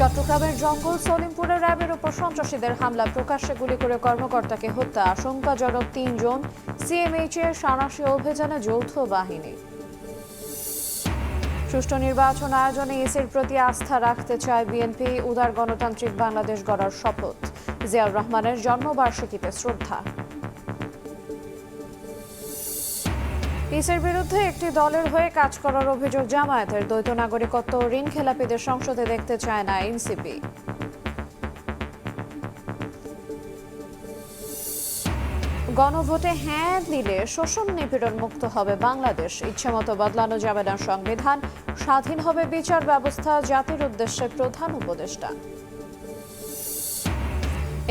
চট্টগ্রামের জঙ্গল সলিমপুরে র্যাবের ওপর সন্ত্রাসীদের হামলা, প্রকাশ্যে গুলি করে কর্মকর্তাকে হত্যা, আশঙ্কাজনক ৩ জন। সিএমএইচ এর সাঁড়াশি অভিযানে যৌথ বাহিনী। সুষ্ঠু নির্বাচন আয়োজনে ইসির প্রতি আস্থা রাখতে চায় বিএনপি, উদার গণতান্ত্রিক বাংলাদেশ গড়ার শপথ। জিয়াউর রহমানের জন্মবার্ষিকীতে শ্রদ্ধা। ইসির বিরুদ্ধে একটি দলের হয়ে কাজ করার অভিযোগ জামায়াতের, দ্বৈত নাগরিকত্ব ঋণ খেলাপিদের সংসদে দেখতে চায় না এনসিপি। গণভোটে হ্যাঁ দিলে শোষণ নিপীড়ন মুক্ত হবে বাংলাদেশ, ইচ্ছেমতো বদলানো যাবে না সংবিধান, স্বাধীন হবে বিচার ব্যবস্থা, জাতির উদ্দেশ্যে প্রধান উপদেষ্টা।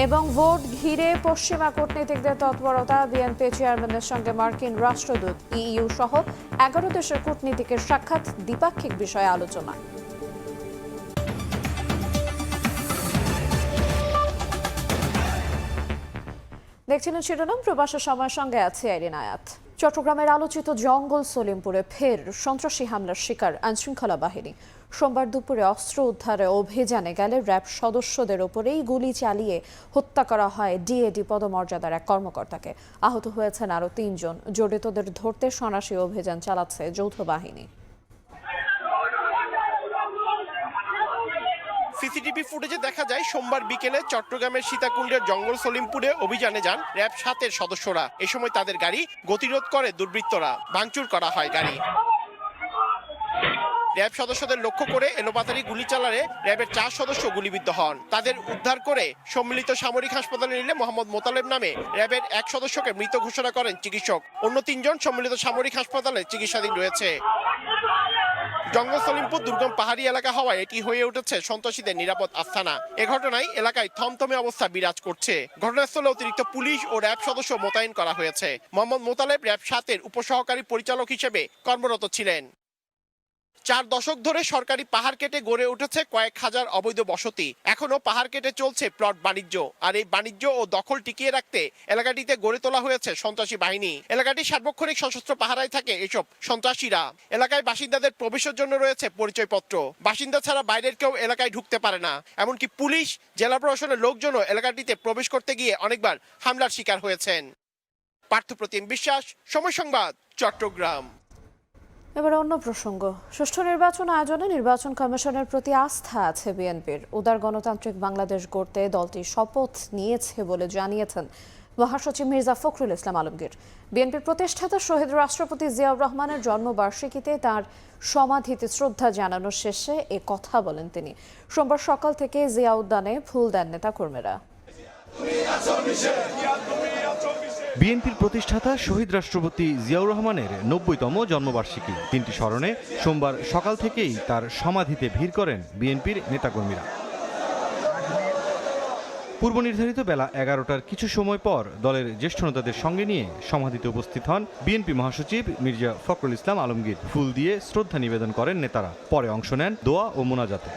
এবং ভোট ঘিরে পশ্চিমা কূটনীতিকদের তৎপরতা, বিএনপি চেয়ারম্যানের সঙ্গে মার্কিন রাষ্ট্রদূত, ইইউ সহ 11 দেশের কূটনীতিকের সাক্ষাৎ, দ্বিপাক্ষিক বিষয়ে আলোচনা। দেখছিলেন শিরোনাম, প্রবাসের সময়ের সঙ্গে আছে আইরিন আয়াত। চট্টগ্রামের আলোচিত জঙ্গল সলিমপুরে ফের সন্ত্রাসী হামলার শিকার আইনশৃঙ্খলা বাহিনী। সোমবার দুপুরে অস্ত্র উদ্ধারে অভিযানে গেলে র্যাব সদস্যদের ওপরেই গুলি চালিয়ে হত্যা করা হয় ডিএডি পদমর্যাদার এক কর্মকর্তাকে। আহত হয়েছেন আরও 3 জন। জড়িতদের ধরতে সন্ত্রাসী অভিযান চালাচ্ছে যৌথ বাহিনী। সিসিটিভি ফুটেজে দেখা যায় সোমবার বিকেলে চট্টগ্রামের সীতাকুণ্ডের জঙ্গল সলিমপুরে অভিযানে যান র্যাব 7-এর সদস্যরা। এ সময় তাদের গাড়ি গতিরোধ করে দুর্বৃত্তরা, ভাঙচুর করা হয় গাড়ি। র্যাব সদস্যদের লক্ষ্য করে এলোপাতাড়ি গুলি চালালে র্যাবের 4 সদস্য গুলিবিদ্ধ হন। তাদের উদ্ধার করে সম্মিলিত সামরিক হাসপাতালে নিলে মোহাম্মদ মোতালেব নামে র্যাবের 1 সদস্যকে মৃত ঘোষণা করেন চিকিৎসক। অন্য 3 জন সম্মিলিত সামরিক হাসপাতালে চিকিৎসাধীন রয়েছে। জঙ্গল সলিমপুর দুর্গম পাহাড়ি এলাকা হওয়ায় এটি হয়ে উঠেছে সন্ত্রাসীদের নিরাপদ আস্তানা। এ ঘটনায় এলাকায় থমথমে অবস্থা বিরাজ করছে। ঘটনাস্থলে অতিরিক্ত পুলিশ ও র্যাব সদস্য মোতায়েন করা হয়েছে। মোহাম্মদ মোতালেব র্যাব 7-এর উপসহকারী পরিচালক হিসেবে কর্মরত ছিলেন। 4 দশক ধরে সরকারি পাহাড় কেটে গড়ে উঠেছে কয়েক হাজার অবৈধ বসতি। এখনো পাহাড় কেটে চলছে প্লট বাণিজ্য। আর এই বাণিজ্য ও দখল টিকিয়ে রাখতে এলাকাটিতে গড়ে তোলা হয়েছে সন্ত্রাসী বাহিনী। এলাকাটি সার্বক্ষণিক সশস্ত্র পাহারায় থাকে এসব সন্ত্রাসীরা। এলাকায় বাসিন্দাদের প্রবেশের জন্য রয়েছে পরিচয়পত্র। বাসিন্দা ছাড়া বাইরের কেউ এলাকায় ঢুকতে পারে না। এমনকি পুলিশ, জেলা প্রশাসনের লোকজনও এলাকাটিতে প্রবেশ করতে গিয়ে অনেকবার হামলার শিকার হয়েছেন। পার্থপ্রতিম বিশ্বাস, সময় সংবাদ, চট্টগ্রাম। এবার অন্য প্রসঙ্গ। সুষ্ঠু নির্বাচন আয়োজনে নির্বাচন কমিশনের প্রতি আস্থা আছে বিএনপির। উদার গণতান্ত্রিক বাংলাদেশ গড়তে দলটি শপথ নিয়েছে বলে জানিয়েছেন মহাসচিব মির্জা ফখরুল ইসলাম আলমগীর। বিএনপির প্রতিষ্ঠাতা শহীদ রাষ্ট্রপতি জিয়াউর রহমানের জন্মবার্ষিকীতে তাঁর সমাধিতে শ্রদ্ধা জানানোর শেষে এ কথা বলেন তিনি। সোমবার সকাল থেকে জিয়া উদ্যানে ফুল দেন নেতাকর্মীরা। বিএনপির প্রতিষ্ঠাতা শহীদ রাষ্ট্রপতি জিয়াউর রহমানের 90তম জন্মবার্ষিকী দিনটি স্মরণে সোমবার সকাল থেকেই তার সমাধিতে ভিড় করেন বিএনপির নেতাকর্মীরা। পূর্ব নির্ধারিত বেলা 11টার কিছু সময় পর দলের জ্যেষ্ঠ নেতাদের সঙ্গে নিয়ে সমাধিতে উপস্থিত হন বিএনপি মহাসচিব মির্জা ফখরুল ইসলাম আলমগীর। ফুল দিয়ে শ্রদ্ধা নিবেদন করেন নেতারা। পরে অংশ নেন দোয়া ও মোনাজাতে।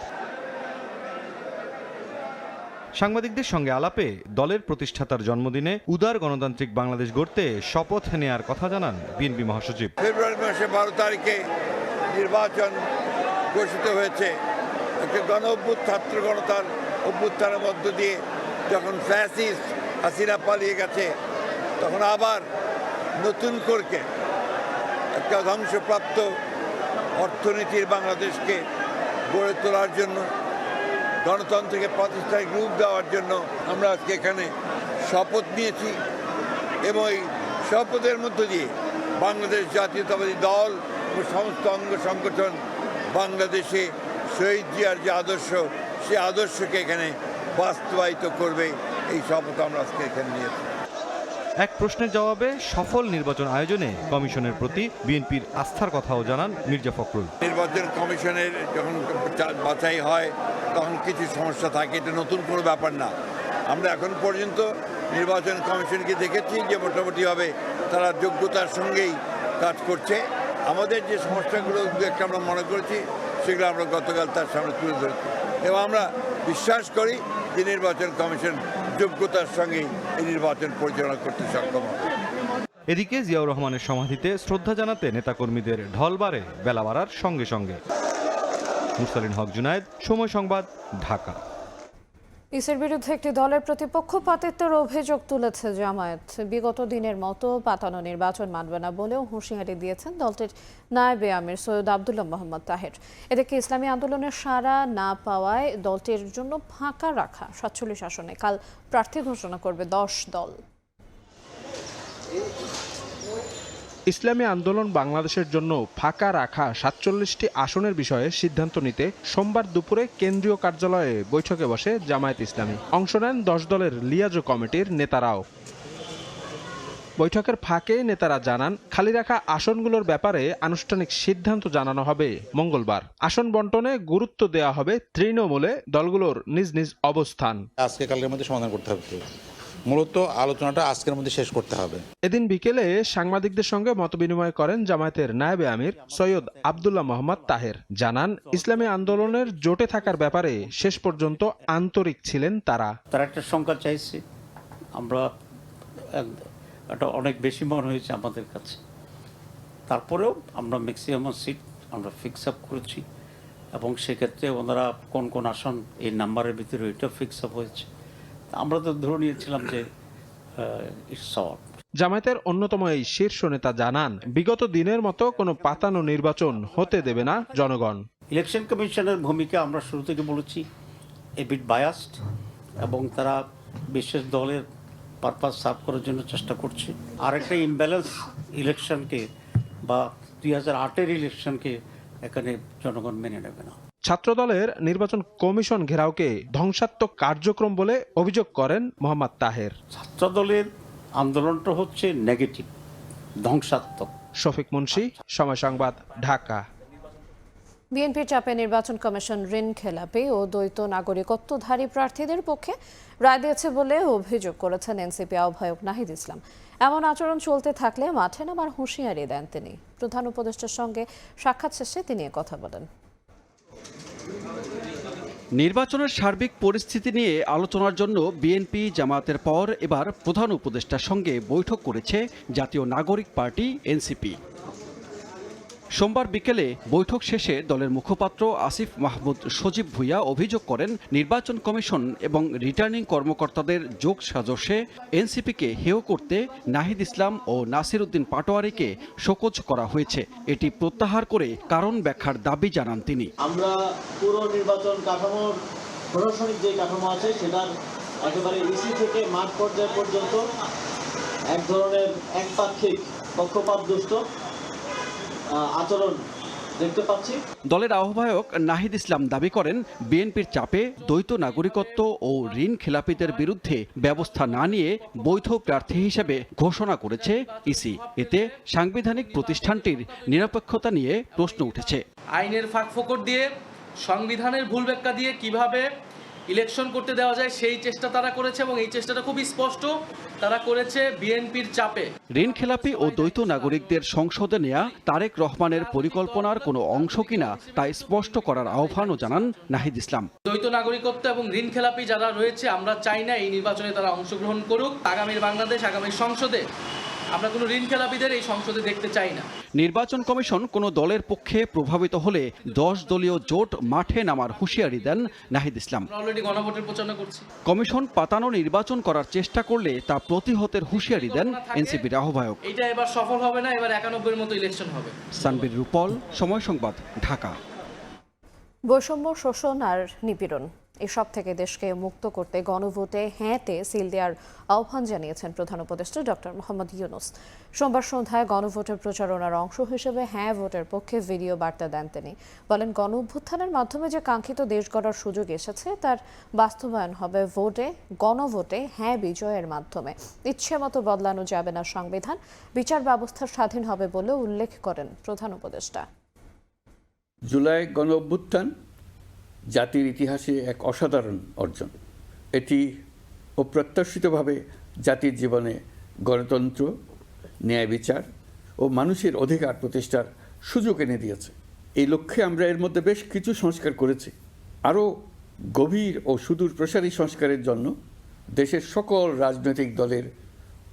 সাংবাদিকদের সঙ্গে আলাপে দলের প্রতিষ্ঠাতার জন্মদিনে উদার গণতান্ত্রিক বাংলাদেশ গড়তে শপথ নেওয়ার কথা জানান বিএনপি মহাসচিব। ফেব্রুয়ারি মাসে 12 তারিখে নির্বাচন ঘোষিত হয়েছে। একটা ছাত্র গণতার অভ্যুত্থানের মধ্য দিয়ে যখন ফ্যাসিস্ট হাসিনা পালিয়ে গেছে, তখন আবার নতুন করে একটা ধ্বংসপ্রাপ্ত অর্থনীতির বাংলাদেশকে গড়ে তোলার জন্য, গণতন্ত্রকে প্রাতিষ্ঠানিক রূপ দেওয়ার জন্য আমরা আজকে এখানে শপথ নিয়েছি। এবং এই শপথের মধ্য দিয়ে বাংলাদেশ জাতীয়তাবাদী দল ও সমস্ত অঙ্গ সংগঠন বাংলাদেশে শহীদ জিয়ার যে আদর্শ, সে আদর্শকে এখানে বাস্তবায়িত করবে। এই শপথ আমরা আজকে এখানে নিয়েছি। এক প্রশ্নের জবাবে সফল নির্বাচন আয়োজনে কমিশনের প্রতি বিএনপির আস্থার কথাও জানান মির্জা ফখরুল। নির্বাচন কমিশনের যখন বাছাই হয় তখন কিছু সমস্যা থাকে, এটা নতুন কোনো ব্যাপার না। আমরা এখন পর্যন্ত নির্বাচন কমিশনকে দেখেছি যে মোটামুটিভাবে তারা যোগ্যতার সঙ্গেই কাজ করছে। আমাদের যে সমস্যাগুলো একটা আমরা মনে করেছি, সেগুলো আমরা গতকাল তার সামনে তুলে ধরেছি এবং আমরা বিশ্বাস করি যে নির্বাচন কমিশন যোগ্যতার সঙ্গে এই নির্বাচন পরিচালনা করতে সক্ষম হবে। এদিকে জিয়াউর রহমানের সমাধিতে শ্রদ্ধা জানাতে নেতাকর্মীদের ঢল বাড়ে বেলা বাড়ার সঙ্গে সঙ্গে। মুরসালিন হক জুনায়েদ, সময় সংবাদ, ঢাকা। ইসির বিরুদ্ধে একটি দলের প্রতি পক্ষপাতিত্বের অভিযোগ তুলেছে জামায়াত। বিগত দিনের মতো পাতানো নির্বাচন মানবে না বলেও হুঁশিয়ারি দিয়েছেন দলটির নায়েবে আমির সৈয়দ আবদুল্লাহ মোহাম্মদ তাহের। এদিকে ইসলামী আন্দোলনের সাড়া না পাওয়ায় দলটির জন্য ফাঁকা রাখা ৪৭ আসনে কাল প্রার্থী ঘোষণা করবে ১০ দল। ইসলামী আন্দোলন বাংলাদেশের জন্য ফাঁকা রাখা ৪৭টি আসনের বিষয়ে সিদ্ধান্ত নিতে সোমবার দুপুরে কেন্দ্রীয় কার্যালয়ে বৈঠকে বসে জামায়াত ইসলামী। অংশ নেন ১০ দলের লিয়াজো কমিটির নেতারাও। বৈঠকের ফাঁকে নেতারা জানান, খালি রাখা আসনগুলোর ব্যাপারে আনুষ্ঠানিক সিদ্ধান্ত জানানো হবে মঙ্গলবার। আসন বন্টনে গুরুত্ব দেওয়া হবে তৃণমূলে দলগুলোর নিজ নিজ অবস্থান। আজকে কালকের মধ্যে সমাধান করতে হবে, মূলত আলোচনাটা আজকের মধ্যে শেষ করতে হবে। এদিন বিকেলে সাংবাদিকদের সঙ্গে মতবিনিময় করেন জামায়াতের নায়েবে আমির সৈয়দ আবদুল্লাহ মোহাম্মদ তাহের। জানান, ইসলামী আন্দোলনের জোটে থাকার ব্যাপারে শেষ পর্যন্ত আন্তরিক ছিলেন তারা। তারা একটা সংখ্যা চাইছে, আমরা এটা অনেক বেশি মনে হয়েছে আমাদের কাছে। তারপরেও আমরা ম্যাক্সিমাম সিট আমরা ফিক্স আপ করেছি এবং সেক্ষেত্রে ওনারা কোন কোন আসন এই নাম্বারের ভিতরে এটা ফিক্স আপ হয়েছে। আমরা তো ধরে নিয়েছিলাম যে ইটস শর্ট। জামায়াতের অন্যতম এই শীর্ষ নেতা জানান, বিগত দিনের মতো কোনো পাতানো নির্বাচন হতে দেবে না জনগণ। ইলেকশন কমিশনের ভূমিকা আমরা শুরু থেকে বলেছি এ বিট বায়াসড, এবং তারা বিশেষ দলের পারপাস সার্ভ করার জন্য চেষ্টা করছে। আর একটা ইমব্যালেন্স ইলেকশনকে বা 2008-এর ইলেকশনকে এখানে জনগণ মেনে নেবে না। ছাত্রদলের নির্বাচন কমিশন ঘেরাওকে ধ্বংসাত্মক কার্যক্রম বলে অভিযোগ করেন মোহাম্মদ তাহের। ছাত্রদলের আন্দোলনটা হচ্ছে নেগেটিভ, ধ্বংসাত্মক। শফিক মুন্সি, সময় সংবাদ, ঢাকা। বিএনপির চাপে নির্বাচন কমিশন ঋণ খেলাপি ও দ্বৈত নাগরিকত্বধারী প্রার্থীদের পক্ষে রায় দিয়েছে বলে অভিযোগ করেছেন এনসিপি আহ্বায়ক নাহিদ ইসলাম। এমন আচরণ চলতে থাকলে মাঠে নামার হুঁশিয়ারি দেন তিনি। প্রধান উপদেষ্টার সঙ্গে সাক্ষাৎ শেষে তিনি কথা বলেন। নির্বাচনের সার্বিক পরিস্থিতি নিয়ে আলোচনার জন্য বিএনপি জামায়াতের পর এবার প্রধান উপদেষ্টার সঙ্গে বৈঠক করেছে জাতীয় নাগরিক পার্টি এনসিপি। সোমবার বিকেলে বৈঠক শেষে দলের মুখপাত্র আসিফ মাহমুদ সজীব ভুঁইয়া অভিযোগ করেন, নির্বাচন কমিশন এবং রিটার্নিং কর্মকর্তাদের যোগ সাজশে এনসিপিকে হেয় করতে নাহিদ ইসলাম ও নাসির উদ্দিন পাটোয়ারিকে শোকজ করা হয়েছে। এটি প্রত্যাহার করে কারণ ব্যাখ্যার দাবি জানান তিনি। আমরা পুরো নির্বাচন কাঠামোর প্রশাসনিক যে কাঠামো আছে সেটার একেবারে ইসি থেকে মাঠ পর্যায় পর্যন্ত এক ধরনের একপাক্ষিক পক্ষপাতদুষ্ট আচরণ দেখতে পাচ্ছি। দলের আহ্বায়ক নাহিদ ইসলাম দাবি করেন, বিএনপির চাপে দ্বৈত নাগরিকত্ব ও ঋণ খেলাপিদের বিরুদ্ধে ব্যবস্থা না নিয়ে বৈধ প্রার্থী হিসেবে ঘোষণা করেছে ইসি। এতে সাংবিধানিক প্রতিষ্ঠানটির নিরপেক্ষতা নিয়ে প্রশ্ন উঠেছে। আইনের ফাঁকফোকর দিয়ে, সংবিধানের ভুল ব্যাখ্যা দিয়ে কিভাবে ইলেকশন করতে দেওয়া যায় সেই চেষ্টা তারা করেছে, এবং এই চেষ্টাটা খুবই স্পষ্ট, তারা করেছে বিএনপির চাপে। ঋণ খেলাপি ও দ্বৈত নাগরিকদের সংসদে নেয়া তারেক রহমানের পরিকল্পনার কোনো অংশ কিনা তা স্পষ্ট করার আহ্বানও জানান নাহিদ ইসলাম। দ্বৈত নাগরিকত্ব এবং ঋণ খেলাপি যারা রয়েছে, আমরা চাই না এই নির্বাচনে তারা অংশগ্রহণ করুক। আগামীর বাংলাদেশ, আগামীর সংসদে আমরা কোনো ঋণ খেলাপিদের এই সংসদে দেখতে চাই না। নির্বাচন কমিশন কোনো দলের পক্ষে প্রভাবিত হলে 10 দলীয় জোট মাঠে নামার হুঁশিয়ারি দেন নাহিদ ইসলাম। অলরেডি গণভোটের প্রচারণা করছি। কমিশন পাতানো নির্বাচন করার চেষ্টা করলে তা প্রতিহতের হুঁশিয়ারি দেন এনসিপির আহ্বায়ক। এটা এবার সফল হবে না, এবার 91-এর মতো ইলেকশন হবে। সানবীর রূপল, সময় সংবাদ, ঢাকা। বৈষম্য, শোষণ আর নিপীড়ন এসব থেকে দেশকে মুক্ত করতে গণভোটে হ্যাঁতে সিল দেওয়ার আহ্বান জানিয়েছেন প্রধান উপদেষ্টা ডক্টর মোহাম্মদ ইউনূস। সোমবার সন্ধ্যায় গণভোটের প্রচারণার অংশ হিসেবে হ্যাঁ ভোটের পক্ষে ভিডিও বার্তা দেন তিনি। বলেন, গণ অভ্যুত্থানের মাধ্যমে যে কাঙ্ক্ষিত দেশ গড়ার সুযোগ এসেছে তার বাস্তবায়ন হবে ভোটে, গণভোটে হ্যাঁ বিজয়ের মাধ্যমে। ইচ্ছে মতো বদলানো যাবে না সংবিধান, বিচার ব্যবস্থা স্বাধীন হবে বলে উল্লেখ করেন প্রধান উপদেষ্টা। জুলাই গণ অভ্যুত্থান জাতির ইতিহাসে এক অসাধারণ অর্জন। এটি অপ্রত্যাশিতভাবে জাতির জীবনে গণতন্ত্র, ন্যায় বিচার ও মানুষের অধিকার প্রতিষ্ঠার সুযোগ এনে দিয়েছে। এই লক্ষ্যে আমরা এর মধ্যে বেশ কিছু সংস্কার করেছি। আরও গভীর ও সুদূর প্রসারী সংস্কারের জন্য দেশের সকল রাজনৈতিক দলের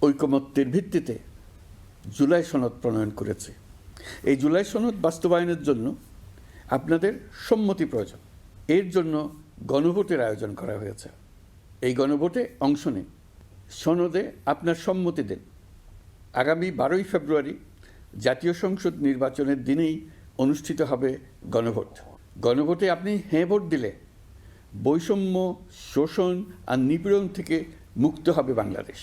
ঐকমত্যের ভিত্তিতে জুলাই সনদ প্রণয়ন করেছে। এই জুলাই সনদ বাস্তবায়নের জন্য আপনাদের সম্মতি প্রয়োজন। এর জন্য গণভোটের আয়োজন করা হয়েছে। এই গণভোটে অংশ নিন, সনদে আপনার সম্মতি দেন। আগামী 12ই ফেব্রুয়ারি জাতীয় সংসদ নির্বাচনের দিনেই অনুষ্ঠিত হবে গণভোট। গণভোটে আপনি হ্যাঁ ভোট দিলে বৈষম্য, শোষণ আর নিপীড়ন থেকে মুক্ত হবে বাংলাদেশ।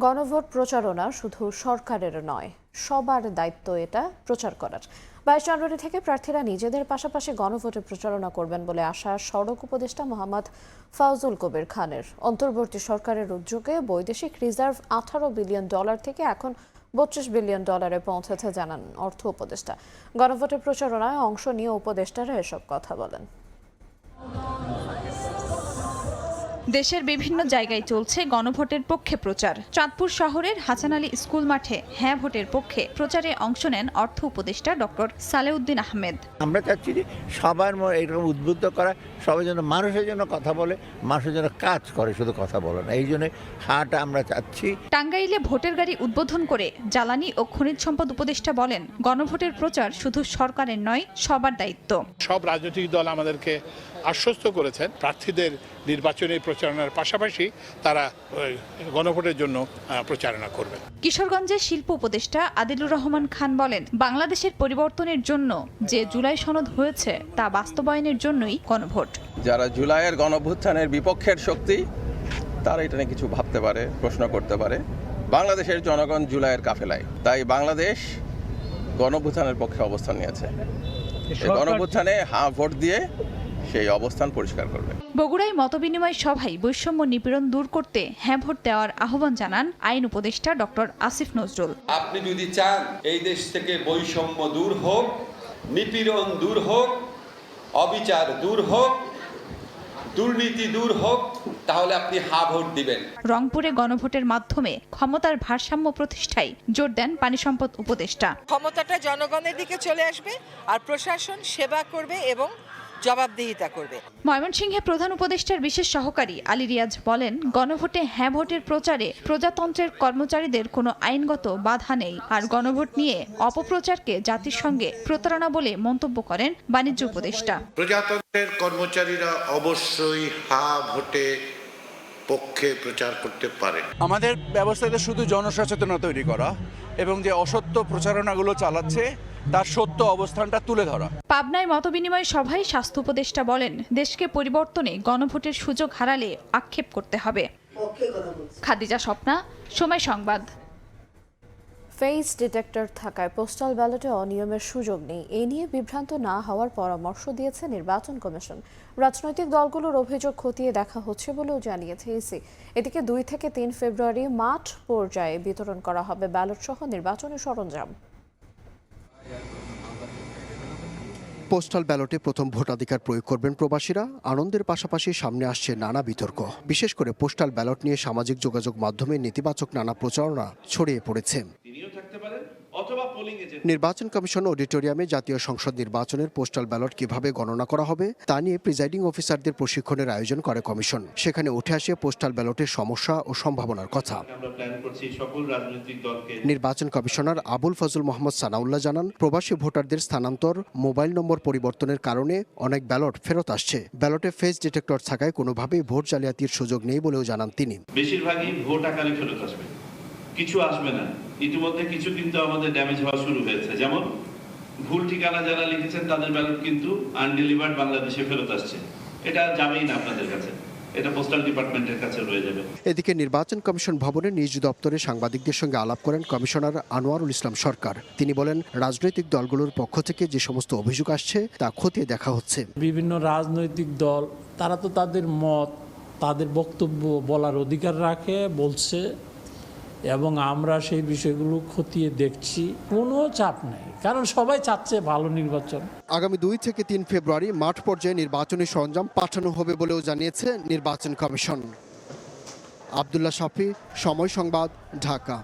গণভোট প্রচারণা শুধু সরকারের নয়, সবার দায়িত্ব এটা প্রচার করার। 22 জানুয়ারি থেকে প্রার্থীরা নিজেদের পাশাপাশি গণভোটে প্রচারণা করবেন বলে আশা সড়ক উপদেষ্টা মোহাম্মদ ফাউজুল কবির খানের। অন্তর্বর্তী সরকারের উদ্যোগে বৈদেশিক রিজার্ভ $18 বিলিয়ন থেকে এখন $32 বিলিয়ন পৌঁছেছে জানান অর্থ উপদেষ্টা। গণভোটের প্রচারণায় অংশ নিয়ে উপদেষ্টারা এসব কথা বলেন। দেশের বিভিন্ন জায়গায় চলছে গণভোটের পক্ষে প্রচার। চাঁদপুর শহরের হাসান আলী স্কুল মাঠে হ্যাঁ ভোটের পক্ষে প্রচারে অংশ নেন অর্থ উপদেষ্টা ডক্টর সালেউদ্দিন আহমেদ। আমরা চাচ্ছি যে সবার এরকম উদ্বুদ্ধ করা, সবাই যেন মানুষের জন্য কথা বলে, মানুষের জন্য কাজ করে, শুধু কথা বলে না। এই জন্য হাঁটা আমরা চাচ্ছি। টাঙ্গাইলে ভোটের গাড়ি উদ্বোধন করে জ্বালানি ও খনিজ সম্পদ উপদেষ্টা বলেন, গণভোটের প্রচার শুধু সরকারের নয়, সবার দায়িত্ব। সব রাজনৈতিক দল আমাদেরকে আশ্বস্ত করেছেন প্রার্থীদের নির্বাচনী প্রচারণার পাশাপাশি তারা গণভোটের জন্য প্রচারণা করবেন। কিশোরগঞ্জের শিল্প উপদেষ্টা আদিলুর রহমান খান বলেন, বাংলাদেশের পরিবর্তনের জন্য যে জুলাই সনদ হয়েছে তা বাস্তবায়নের জন্যই গণভোট। যারা জুলাইয়ের গণঅভ্যুত্থানের বিপক্ষের শক্তি, তারা এটা নিয়ে কিছু ভাবতে পারে, প্রশ্ন করতে পারে। বাংলাদেশের জনগণ জুলাইয়ের কাফেলায়, তাই বাংলাদেশ গণঅভ্যুত্থানের পক্ষে অবস্থান নিয়েছে। গণঅভ্যুত্থানে হ্যাঁ ভোট দিয়ে সেই অবস্থান পরিষ্কার করবে। বগুড়ায় মতবিনিময় সভায় বৈষম্য নিপীড়ন দূর করতে হ্যাঁ ভোট দেওয়ার আহ্বান জানান আইন উপদেষ্টা ডক্টর আসিফ নজরুল। আপনি যদি চান এই দেশ থেকে বৈষম্য দূর হোক, নিপীড়ন দূর হোক, অবিচার দূর হোক, দুর্নীতি দূর হোক, তাহলে আপনি হ্যাঁ ভোট দিবেন। রংপুরে গণভোটের মাধ্যমে ক্ষমতার ভারসাম্য প্রতিষ্ঠায় জোর দেন পানি সম্পদ উপদেষ্টা। ক্ষমতাটা জনগণের দিকে চলে আসবে আর প্রশাসন সেবা করবে এবং জবাবদিহিতা করবে। ময়মনসিংহে প্রধান উপদেষ্টার বিশেষ সহকারী আলী রিয়াজ বলেন, গণভোটে হ্যাঁ ভোটের প্রচারে প্রজাতন্ত্রের কর্মচারীদের কোনো আইনগত বাধা নেই, আর গণভোট নিয়ে অপপ্রচারকে জাতির সঙ্গে প্রতারণা বলে মন্তব্য করেন বাণিজ্য উপদেষ্টা। প্রজাতন্ত্রের কর্মচারীরা অবশ্যই হ্যাঁ ভোটে পক্ষে প্রচার করতে পারে। আমাদের ব্যবস্থাতে শুধু জনসচেতনতা তৈরি করা এবং যে অসত্য প্রচারণাগুলো চালাচ্ছে তার সত্য অবস্থানটা তুলে ধরা। পাবনায় মতবিনিময় সভায় স্বাস্থ্য উপদেষ্টা বলেন, দেশকে পরিবর্তনে গণভোটের সুযোগ হারালে আক্ষেপ করতে হবে। খাদিজা স্বপ্না, সময় সংবাদ। ফেস ডিটেক্টর থাকায় পোস্টাল ব্যালটে অনিয়মের সুযোগ নেই, এ নিয়ে বিভ্রান্ত না হওয়ার পরামর্শ দিয়েছে নির্বাচন কমিশন। রাজনৈতিক দলগুলোর অভিযোগ খতিয়ে দেখা হচ্ছে বলেও জানিয়েছে ইসি। এদিকে 2 থেকে 3 ফেব্রুয়ারি মাঠ পর্যায়ে বিতরণ করা হবে ব্যালট সহ নির্বাচনী সরঞ্জাম। পোস্টাল ব্যালটে প্রথম ভোটাধিকার প্রয়োগ করবেন প্রবাসীরা। আনন্দের পাশাপাশি সামনে আসছে নানা বিতর্ক, বিশেষ করে পোস্টাল ব্যালট নিয়ে সামাজিক যোগাযোগ মাধ্যমে নেতিবাচক নানা প্রচারণা ছড়িয়ে পড়েছে। নির্বাচন কমিশন অডিটোরিয়ামে জাতীয় সংসদ নির্বাচনের পোস্টাল ব্যালট কিভাবে গণনা করা হবে তা নিয়ে প্রিজাইডিং অফিসারদের প্রশিক্ষণের আয়োজন করে কমিশন। সেখানে উঠে আসে পোস্টাল ব্যালটের সমস্যা ও সম্ভাবনার কথা। নির্বাচন কমিশনার আবুল ফজল মোহাম্মদ সানাউল্লাহ জানান, প্রবাসী ভোটারদের স্থানান্তর, মোবাইল নম্বর পরিবর্তনের কারণে অনেক ব্যালট ফেরত আসছে। ব্যালটে ফেস ডিটেক্টর থাকায় কোনোভাবেই ভোট জালিয়াতির সুযোগ নেই বলেও জানান তিনি। বেশিরভাগই ভোট আকারে ফেরত আসবে, কিছু আসবে না। ইতিমধ্যে কিছু কিন্তু আমাদের ড্যামেজ হওয়া শুরু হয়েছে, যেমন ভুল ঠিকানা যারা লিখেছেন তাদের ব্যালট কিন্তু আনডেলিভার্ড বাংলাদেশে ফেরত আসছে। এটা যাবেই না আপনাদের কাছে, এটা পোস্টাল ডিপার্টমেন্টের কাছে রয়ে যাবে। এদিকে নির্বাচন কমিশন ভবনে নিজ দপ্তরে সাংবাদিকদের সঙ্গে আলাপ করেন কমিশনার আনোয়ারুল ইসলাম সরকার। তিনি বলেন, রাজনৈতিক দলগুলোর পক্ষ থেকে যে সমস্ত অভিযোগ আসছে তা খতিয়ে দেখা হচ্ছে। বিভিন্ন রাজনৈতিক দল তারা তো তাদের মত, তাদের বক্তব্য বলার অধিকার রাখে, বলছে, এবং আমরা সেই বিষয়গুলো খতিয়ে দেখছি। কোনো চাপ নেই, কারণ সবাই চাচ্ছে ভালো নির্বাচন। আগামী 2 থেকে 3 ফেব্রুয়ারি মাঠ পর্যায়ে নির্বাচনী সরঞ্জাম পাঠানো হবে বলেও জানিয়েছে নির্বাচন কমিশন। আব্দুল্লাহ শাফি, সময় সংবাদ, ঢাকা।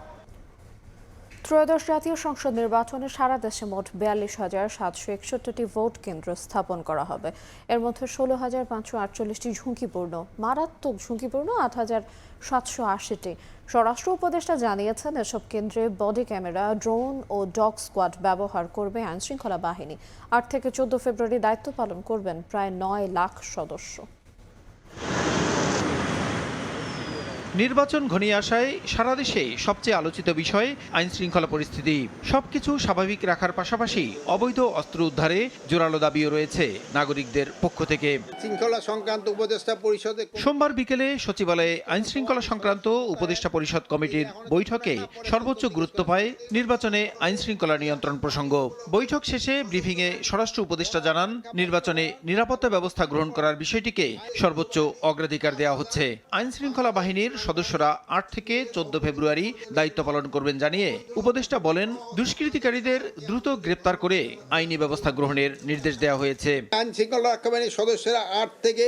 ত্রয়োদশ জাতীয় সংসদ নির্বাচনে সারা দেশে মোট ৪২,৭৬১টি ভোট কেন্দ্র স্থাপন করা হবে। এর মধ্যে ১৬,৫৪৮টি ঝুঁকিপূর্ণ, মারাত্মক ঝুঁকিপূর্ণ ৮,৭৮০টি। স্বরাষ্ট্র উপদেষ্টা জানিয়েছেন, এসব কেন্দ্রে বডি ক্যামেরা, ড্রোন ও ডগ স্কোয়াড ব্যবহার করবে আইনশৃঙ্খলা বাহিনী। ৮ থেকে ১৪ ফেব্রুয়ারি দায়িত্ব পালন করবেন প্রায় ৯ লাখ সদস্য। নির্বাচন ঘনিয়ে আসায় সারা দেশে সবচেয়ে আলোচিত বিষয় আইন শৃঙ্খলা পরিস্থিতি। সবকিছু স্বাভাবিক রাখার পাশাপাশি অবৈধ অস্ত্র উদ্ধারে জোরালো দাবিও রয়েছে নাগরিকদের পক্ষ থেকে। শৃঙ্খলা সংক্রান্ত উপদেষ্টা পরিষদে সোমবার বিকেলে সচিবালয়ে আইন শৃঙ্খলা সংক্রান্ত উপদেষ্টা পরিষদ কমিটির বৈঠকে সর্বোচ্চ গুরুত্ব পায় নির্বাচনে আইন শৃঙ্খলা নিয়ন্ত্রণ প্রসঙ্গ। বৈঠক শেষে ব্রিফিংয়ে স্বরাষ্ট্র উপদেষ্টা জানান, নির্বাচনে নিরাপত্তা ব্যবস্থা গ্রহণ করার বিষয়টিকে সর্বোচ্চ অগ্রাধিকার দেওয়া হচ্ছে। আইন শৃঙ্খলা বাহিনীর সদস্যরা ৮ থেকে ১৪ ফেব্রুয়ারি দায়িত্ব পালন করবেন জানিয়ে উপদেষ্টা বলেন, দুষ্কৃতিকারীদের দ্রুত গ্রেপ্তার করে আইনি ব্যবস্থা গ্রহণের নির্দেশ দেওয়া হয়েছে। আইন শৃঙ্খলা রক্ষা বাহিনীর সদস্যরা ৮ থেকে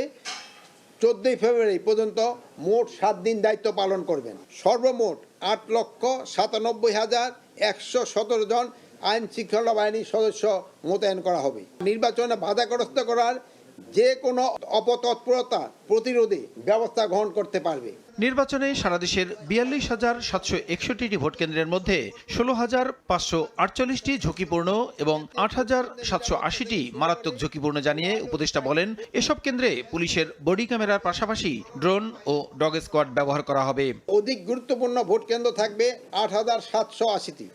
১৪ ফেব্রুয়ারি পর্যন্ত মোট ৭ দিন দায়িত্ব পালন করবেন। সর্বমোট ৮,৯৭,১১৭ জন আইন শৃঙ্খলা বাহিনীর সদস্য মোতায়েন করা হবে। নির্বাচনে বাধাগ্রস্ত করার যে কোনো অপতৎপরতা প্রতিরোধে ব্যবস্থা গ্রহণ করতে পারবে। নির্বাচনে সারা দেশের ৪২,৭৬১টি ভোট কেন্দ্রের মধ্যে ১৬,৫৪৮টি ঝুঁকিপূর্ণ এবং ৮,৭৮০টি মারাত্মক ঝুঁকিপূর্ণ জানিয়ে উপদেষ্টা বলেন, এসব কেন্দ্রে পুলিশের বডি ক্যামেরার পাশাপাশি ড্রোন ও ডগ স্কোয়াড ব্যবহার করা হবে। অধিক গুরুত্বপূর্ণ ভোট কেন্দ্র থাকবে ৮,৭৮০টি,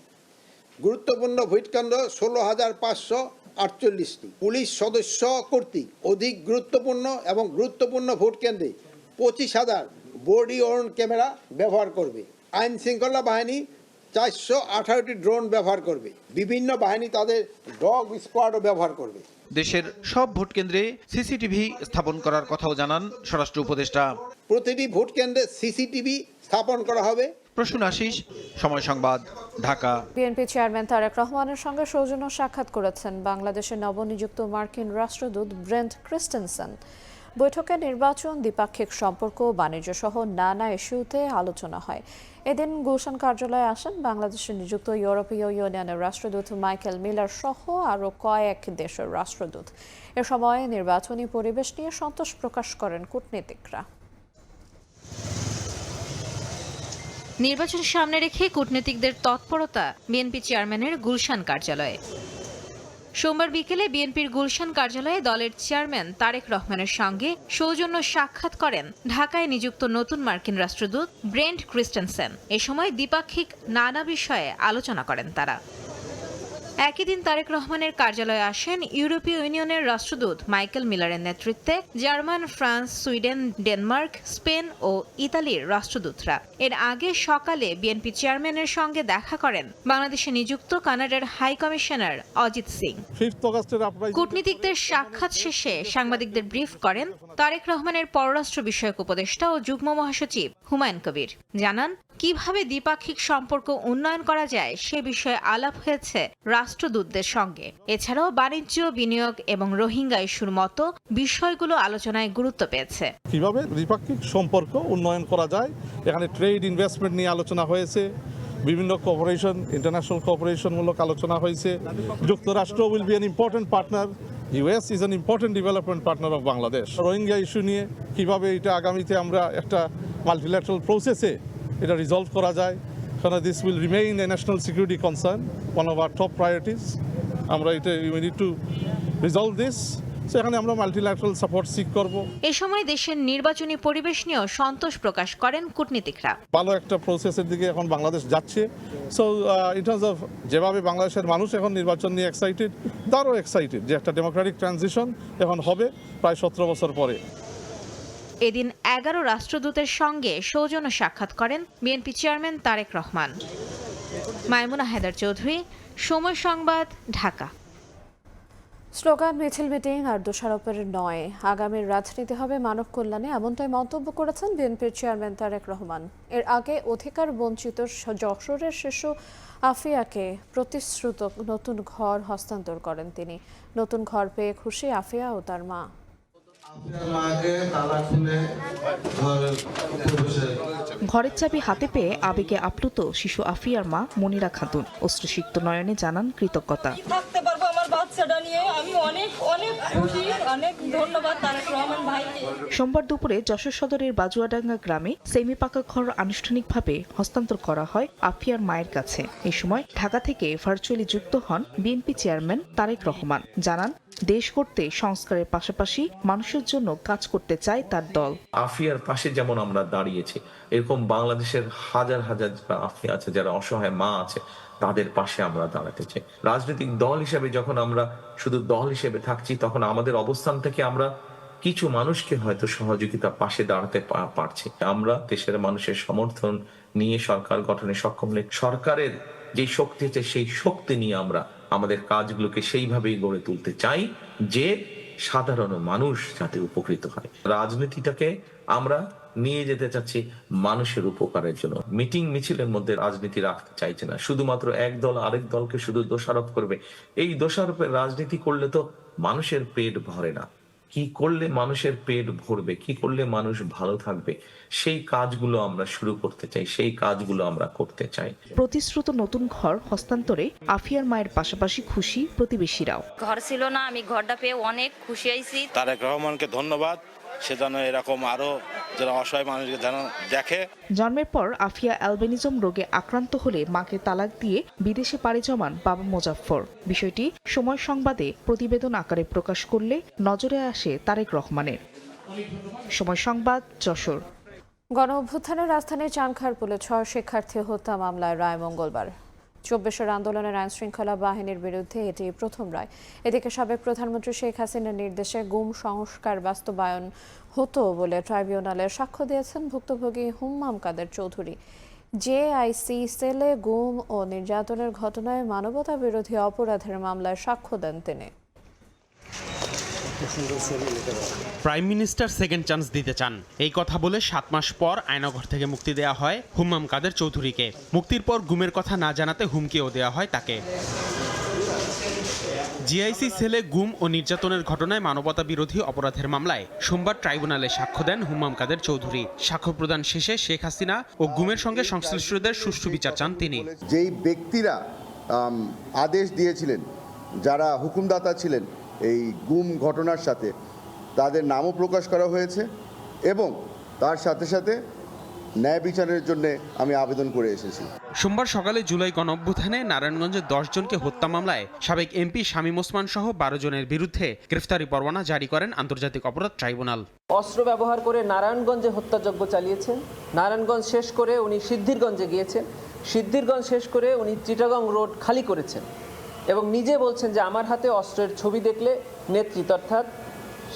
গুরুত্বপূর্ণ ভোট কেন্দ্র ১৬,৫৪৮টি। পুলিশ সদস্য কর্তৃক অধিক গুরুত্বপূর্ণ এবং গুরুত্বপূর্ণ ভোট কেন্দ্রে ২৫,০০০ বডি ওর্ন ক্যামেরা ব্যবহার করবে। আইন শৃঙ্খলা বাহিনী ৪১৮টি ড্রোন ব্যবহার করবে। বিভিন্ন বাহিনী তাদের ডগ স্কোয়াডও ব্যবহার করবে। দেশের সব ভোট কেন্দ্রে সিসিটিভি স্থাপন করার কথাও জানান স্বরাষ্ট্র উপদেষ্টা। প্রতিটি ভোট কেন্দ্রে সিসিটিভি স্থাপন করা হবে। প্রসূন আশিস, সময় সংবাদ, ঢাকা। বিএনপি চেয়ারম্যান তারেক রহমানের সঙ্গে সৌজন্য সাক্ষাৎ করেছেন বাংলাদেশের নবনিযুক্ত মার্কিন রাষ্ট্রদূত ব্রেন্ট ক্রিস্টেনসেন। বৈঠকে নির্বাচন, দ্বিপাক্ষিক সম্পর্ক, বাণিজ্য সহ নানা ইস্যুতে আলোচনা হয়। এদিন গুলশান কার্যালয়ে আসেন বাংলাদেশে নিযুক্ত ইউরোপীয় ইউনিয়নের রাষ্ট্রদূত মাইকেল মিলার সহ আরও কয়েক দেশের রাষ্ট্রদূত। এ সময় নির্বাচনী পরিবেশ নিয়ে সন্তোষ প্রকাশ করেন কূটনীতিকরা। নির্বাচন সামনে রেখে কূটনীতিকদের তৎপরতা বিএনপি চেয়ারম্যানের গুলশান কার্যালয়ে। সোমবার বিকেলে বিএনপির গুলশান কার্যালয়ে দলের চেয়ারম্যান তারেক রহমানের সঙ্গে সৌজন্য সাক্ষাৎ করেন ঢাকায় নিযুক্ত নতুন মার্কিন রাষ্ট্রদূত ব্রেন্ট ক্রিস্টেনসেন। এ সময় দ্বিপাক্ষিক নানা বিষয়ে আলোচনা করেন তারা। একই দিন তারেক রহমানের কার্যালয়ে আসেন ইউরোপীয় ইউনিয়নের রাষ্ট্রদূত মাইকেল মিলারের নেতৃত্বে German, France, Sweden, Denmark, Spain ও ইতালির রাষ্ট্রদূতরা। এর আগে সকালে বিএনপি চেয়ারম্যানের সঙ্গে দেখা করেন বাংলাদেশে নিযুক্ত কানাডার হাই কমিশনার অজিত সিং। কূটনীতিকদের সাক্ষাৎ শেষে সাংবাদিকদের ব্রিফ করেন তারেক রহমানের পররাষ্ট্র বিষয়ক উপদেষ্টা ও যুগ্ম মহাসচিব হুমায়ুন কবির। জানান, কিভাবে দ্বিপাক্ষিক সম্পর্ক উন্নয়ন করা যায় সে বিষয়ে আলাপ হয়েছে রাষ্ট্রদূতদের সঙ্গে। এছাড়াও বাণিজ্য, বিনিয়োগ এবং রোহিঙ্গা ইস্যুর মতো বিষয়গুলো আলোচনায় গুরুত্ব পেয়েছে। কিভাবে দ্বিপাক্ষিক সম্পর্ক উন্নয়ন করা যায়, এখানে ট্রেড ইনভেস্টমেন্ট নিয়ে আলোচনা হয়েছে, বিভিন্ন কোঅপারেশন, ইন্টারন্যাশনাল কোঅপারেশনমূলক আলোচনা হয়েছে। যুক্তরাষ্ট্র will be an important partner, US is an important development partner of Bangladesh. Rohingya issue নিয়ে কিভাবে এটা আগামীতে আমরা একটা মাল্টিল্যাটারাল প্রসেসে এটা রিজলভ করা যায়, কারণ this will remain a national security concern, one of our top priorities. আমরা এটা we need to resolve this. সেখানে আমরা মাল্টিল্যাটারাল সাপোর্ট সিক করব। এ সময় দেশের নির্বাচনী পরিবেশ নিয়েও সন্তোষ প্রকাশ করেন কূটনীতিকরা। ভালো একটা প্রসেসের দিকে এখন বাংলাদেশ যাচ্ছে। সো ইন টার্মস অফ যেভাবে বাংলাদেশের মানুষ এখন নির্বাচন নিয়ে এক্সাইটেড, তারও এক্সাইটেড যে একটা ডেমোক্রেটিক ট্রানজিশন এখন হবে প্রায় 17 বছর পরে। এদিন 11 রাষ্ট্রদূতের সঙ্গে সৌজন্য সাক্ষাৎ করেন বিএনপি চেয়ারম্যান তারেক রহমান। মাইমুনা হায়দার চৌধুরী, সময় সংবাদ, ঢাকা। স্লোগান, মিছিল, মিটিং আর দোষারোপের নয়, আগামীর রাজনীতি হবে মানব কল্যাণে, এমনটাই মন্তব্য করেছেন বিএনপির চেয়ারম্যান তারেক রহমান। এর আগে অধিকার বঞ্চিত যশোরের শিশু আফিয়াকে প্রতিশ্রুত নতুন ঘর হস্তান্তর করেন তিনি। নতুন ঘর পেয়ে খুশি আফিয়া ও তার মা। ঘরের চাবি হাতে পেয়ে আবেগে আপ্লুত শিশু আফিয়ার মা মনিরা খাতুন অশ্রুসিক্ত নয়নে জানান কৃতজ্ঞতা। থাকতে পারবো আমার বাচ্চাটা নিয়ে, আমি অনেক অনেক খুশি, অনেক ধন্যবাদ তারেক রহমান ভাইকে। সোমবার দুপুরে যশোর সদরের বাজুয়াডাঙ্গা গ্রামে সেমি পাকা ঘর আনুষ্ঠানিকভাবে হস্তান্তর করা হয় আফিয়ার মায়ের কাছে। এই সময় ঢাকা থেকে ভার্চুয়ালি যুক্ত হন বিএনপি চেয়ারম্যান তারেক রহমান। জানান, দেশ গড়তে সংস্কারের পাশাপাশি মানুষের জন্য কাজ করতে চায় তার দল। আফিয়ার পাশে যেমন আমরা দাঁড়িয়েছি, এরকম বাংলাদেশের হাজার হাজার আফিয়া আছে, যারা অসহায় মা আছে, তাদের পাশে আমরা দাঁড়াতে চাই। রাজনৈতিক দল হিসেবে যখন আমরা শুধু দল হিসেবে থাকছি, তখন আমাদের অবস্থান থেকে আমরা কিছু মানুষকে হয়তো সহযোগিতা পাশে দাঁড়াতে পারছি। আমরা দেশের মানুষের সমর্থন নিয়ে সরকার গঠনে সক্ষম হলে সরকারের যে শক্তি আছে, সেই শক্তি নিয়ে আমরা আমাদের কাজগুলোকে সেইভাবেই গড়ে তুলতে চাই যে সাধারণ মানুষ যাতে উপকৃত হয়। রাজনীতিটাকে আমরা নিয়ে যেতে চাচ্ছি মানুষের উপকারের জন্য। মিটিং মিছিলের মধ্যে রাজনীতি রাখতে চাইছে না, শুধুমাত্র এক দল আরেক দলকে শুধু দোষারোপ করবে। এই দোষারোপের রাজনীতি করলে তো মানুষের পেট ভরে না। কি করলে মানুষের পেট ভরবে, কি করলে মানুষ ভালো থাকবে, সেই কাজগুলো আমরা শুরু করতে চাই, সেই কাজগুলো আমরা করতে চাই। প্রতিশ্রুত নতুন ঘর হস্তান্তরে আফিয়ার মায়ের পাশাপাশি খুশি প্রতিবেশীরাও। ঘর ছিল না, আমি ঘরটা পেয়ে অনেক খুশি হয়েছি। তারেক রহমানকে ধন্যবাদ, সে যেন এরকম আরো যারা অসহায় মানুষকে যেন দেখে। জন্মের পর আফিয়া অ্যালবেনিজম রোগে আক্রান্ত হলে মাকে তালাক দিয়ে বিদেশে পাড়ি জমান বাবা মোজাফফর। বিষয়টি সময় সংবাদে প্রতিবেদন আকারে প্রকাশ করলে নজরে আসে তারেক রহমানের। সময় সংবাদ, যশোর। গণ অভ্যুত্থানের রাজধানীর চানখারপুলে 6 শিক্ষার্থী হত্যা মামলায় রায় মঙ্গলবার। 24 আন্দোলনের আইনশৃঙ্খলা বাহিনীর বিরুদ্ধে এটি প্রথম রায়। এদিকে সাবেক প্রধানমন্ত্রী শেখ হাসিনার নির্দেশে গুম সংস্কার বাস্তবায়ন হতো বলে ট্রাইব্যুনালে সাক্ষ্য দিয়েছেন ভুক্তভোগী হুম্মাম কাদের চৌধুরী। জেআইসি সেলে গুম ও নির্যাতনের ঘটনায় মানবতা বিরোধী অপরাধের মামলায় সাক্ষ্য দেন তিনি। প্রাইম মিনিস্টার সেকেন্ড চান্স দিতে চান, এই কথা বলে 7 মাস পর আয়নাঘর থেকে মুক্তি দেওয়া হয় হুম্মাম কাদের চৌধুরীকে। মুক্তির পর গুমের কথা না জানাতে হুমকিও দেওয়া হয় তাকে। জিআইসি সেলে গুম ও নির্যাতনের ঘটনায় মানবতা বিরোধী অপরাধের মামলায় সোমবার ট্রাইব্যুনালে সাক্ষ্য দেন হুম্মাম কাদের চৌধুরী। সাক্ষ্য প্রদান শেষে শেখ হাসিনা ও গুমের সঙ্গে সংশ্লিষ্টদের সুষ্ঠু বিচার চান তিনি। যেই ব্যক্তিরা আদেশ দিয়েছিলেন, যারা হুকুমদাতা ছিলেন এই গুম ঘটনার সাথে, তাদের নামও প্রকাশ করা হয়েছে এবং তার সাথে সাথে ন্যায় বিচারের জন্য আমি আবেদন করে এসেছি। সোমবার সকালে জুলাই গণঅভ্যুত্থানে নারায়ণগঞ্জের 10 জনকে হত্যা মামলায় সাবেক এমপি শামীম ওসমান সহ 12 জনের বিরুদ্ধে গ্রেফতারি পরোয়ানা জারি করেন আন্তর্জাতিক অপরাধ ট্রাইব্যুনাল। অস্ত্র ব্যবহার করে নারায়ণগঞ্জে হত্যাযজ্ঞ চালিয়েছেন। নারায়ণগঞ্জ শেষ করে উনি সিদ্ধিরগঞ্জে গিয়েছেন। সিদ্ধিরগঞ্জ শেষ করে উনি চিটাগং রোড খালি করেছেন এবং নিজে বলছেন যে আমার হাতে অস্ত্রের ছবি দেখলে নেতৃত্ব অর্থাৎ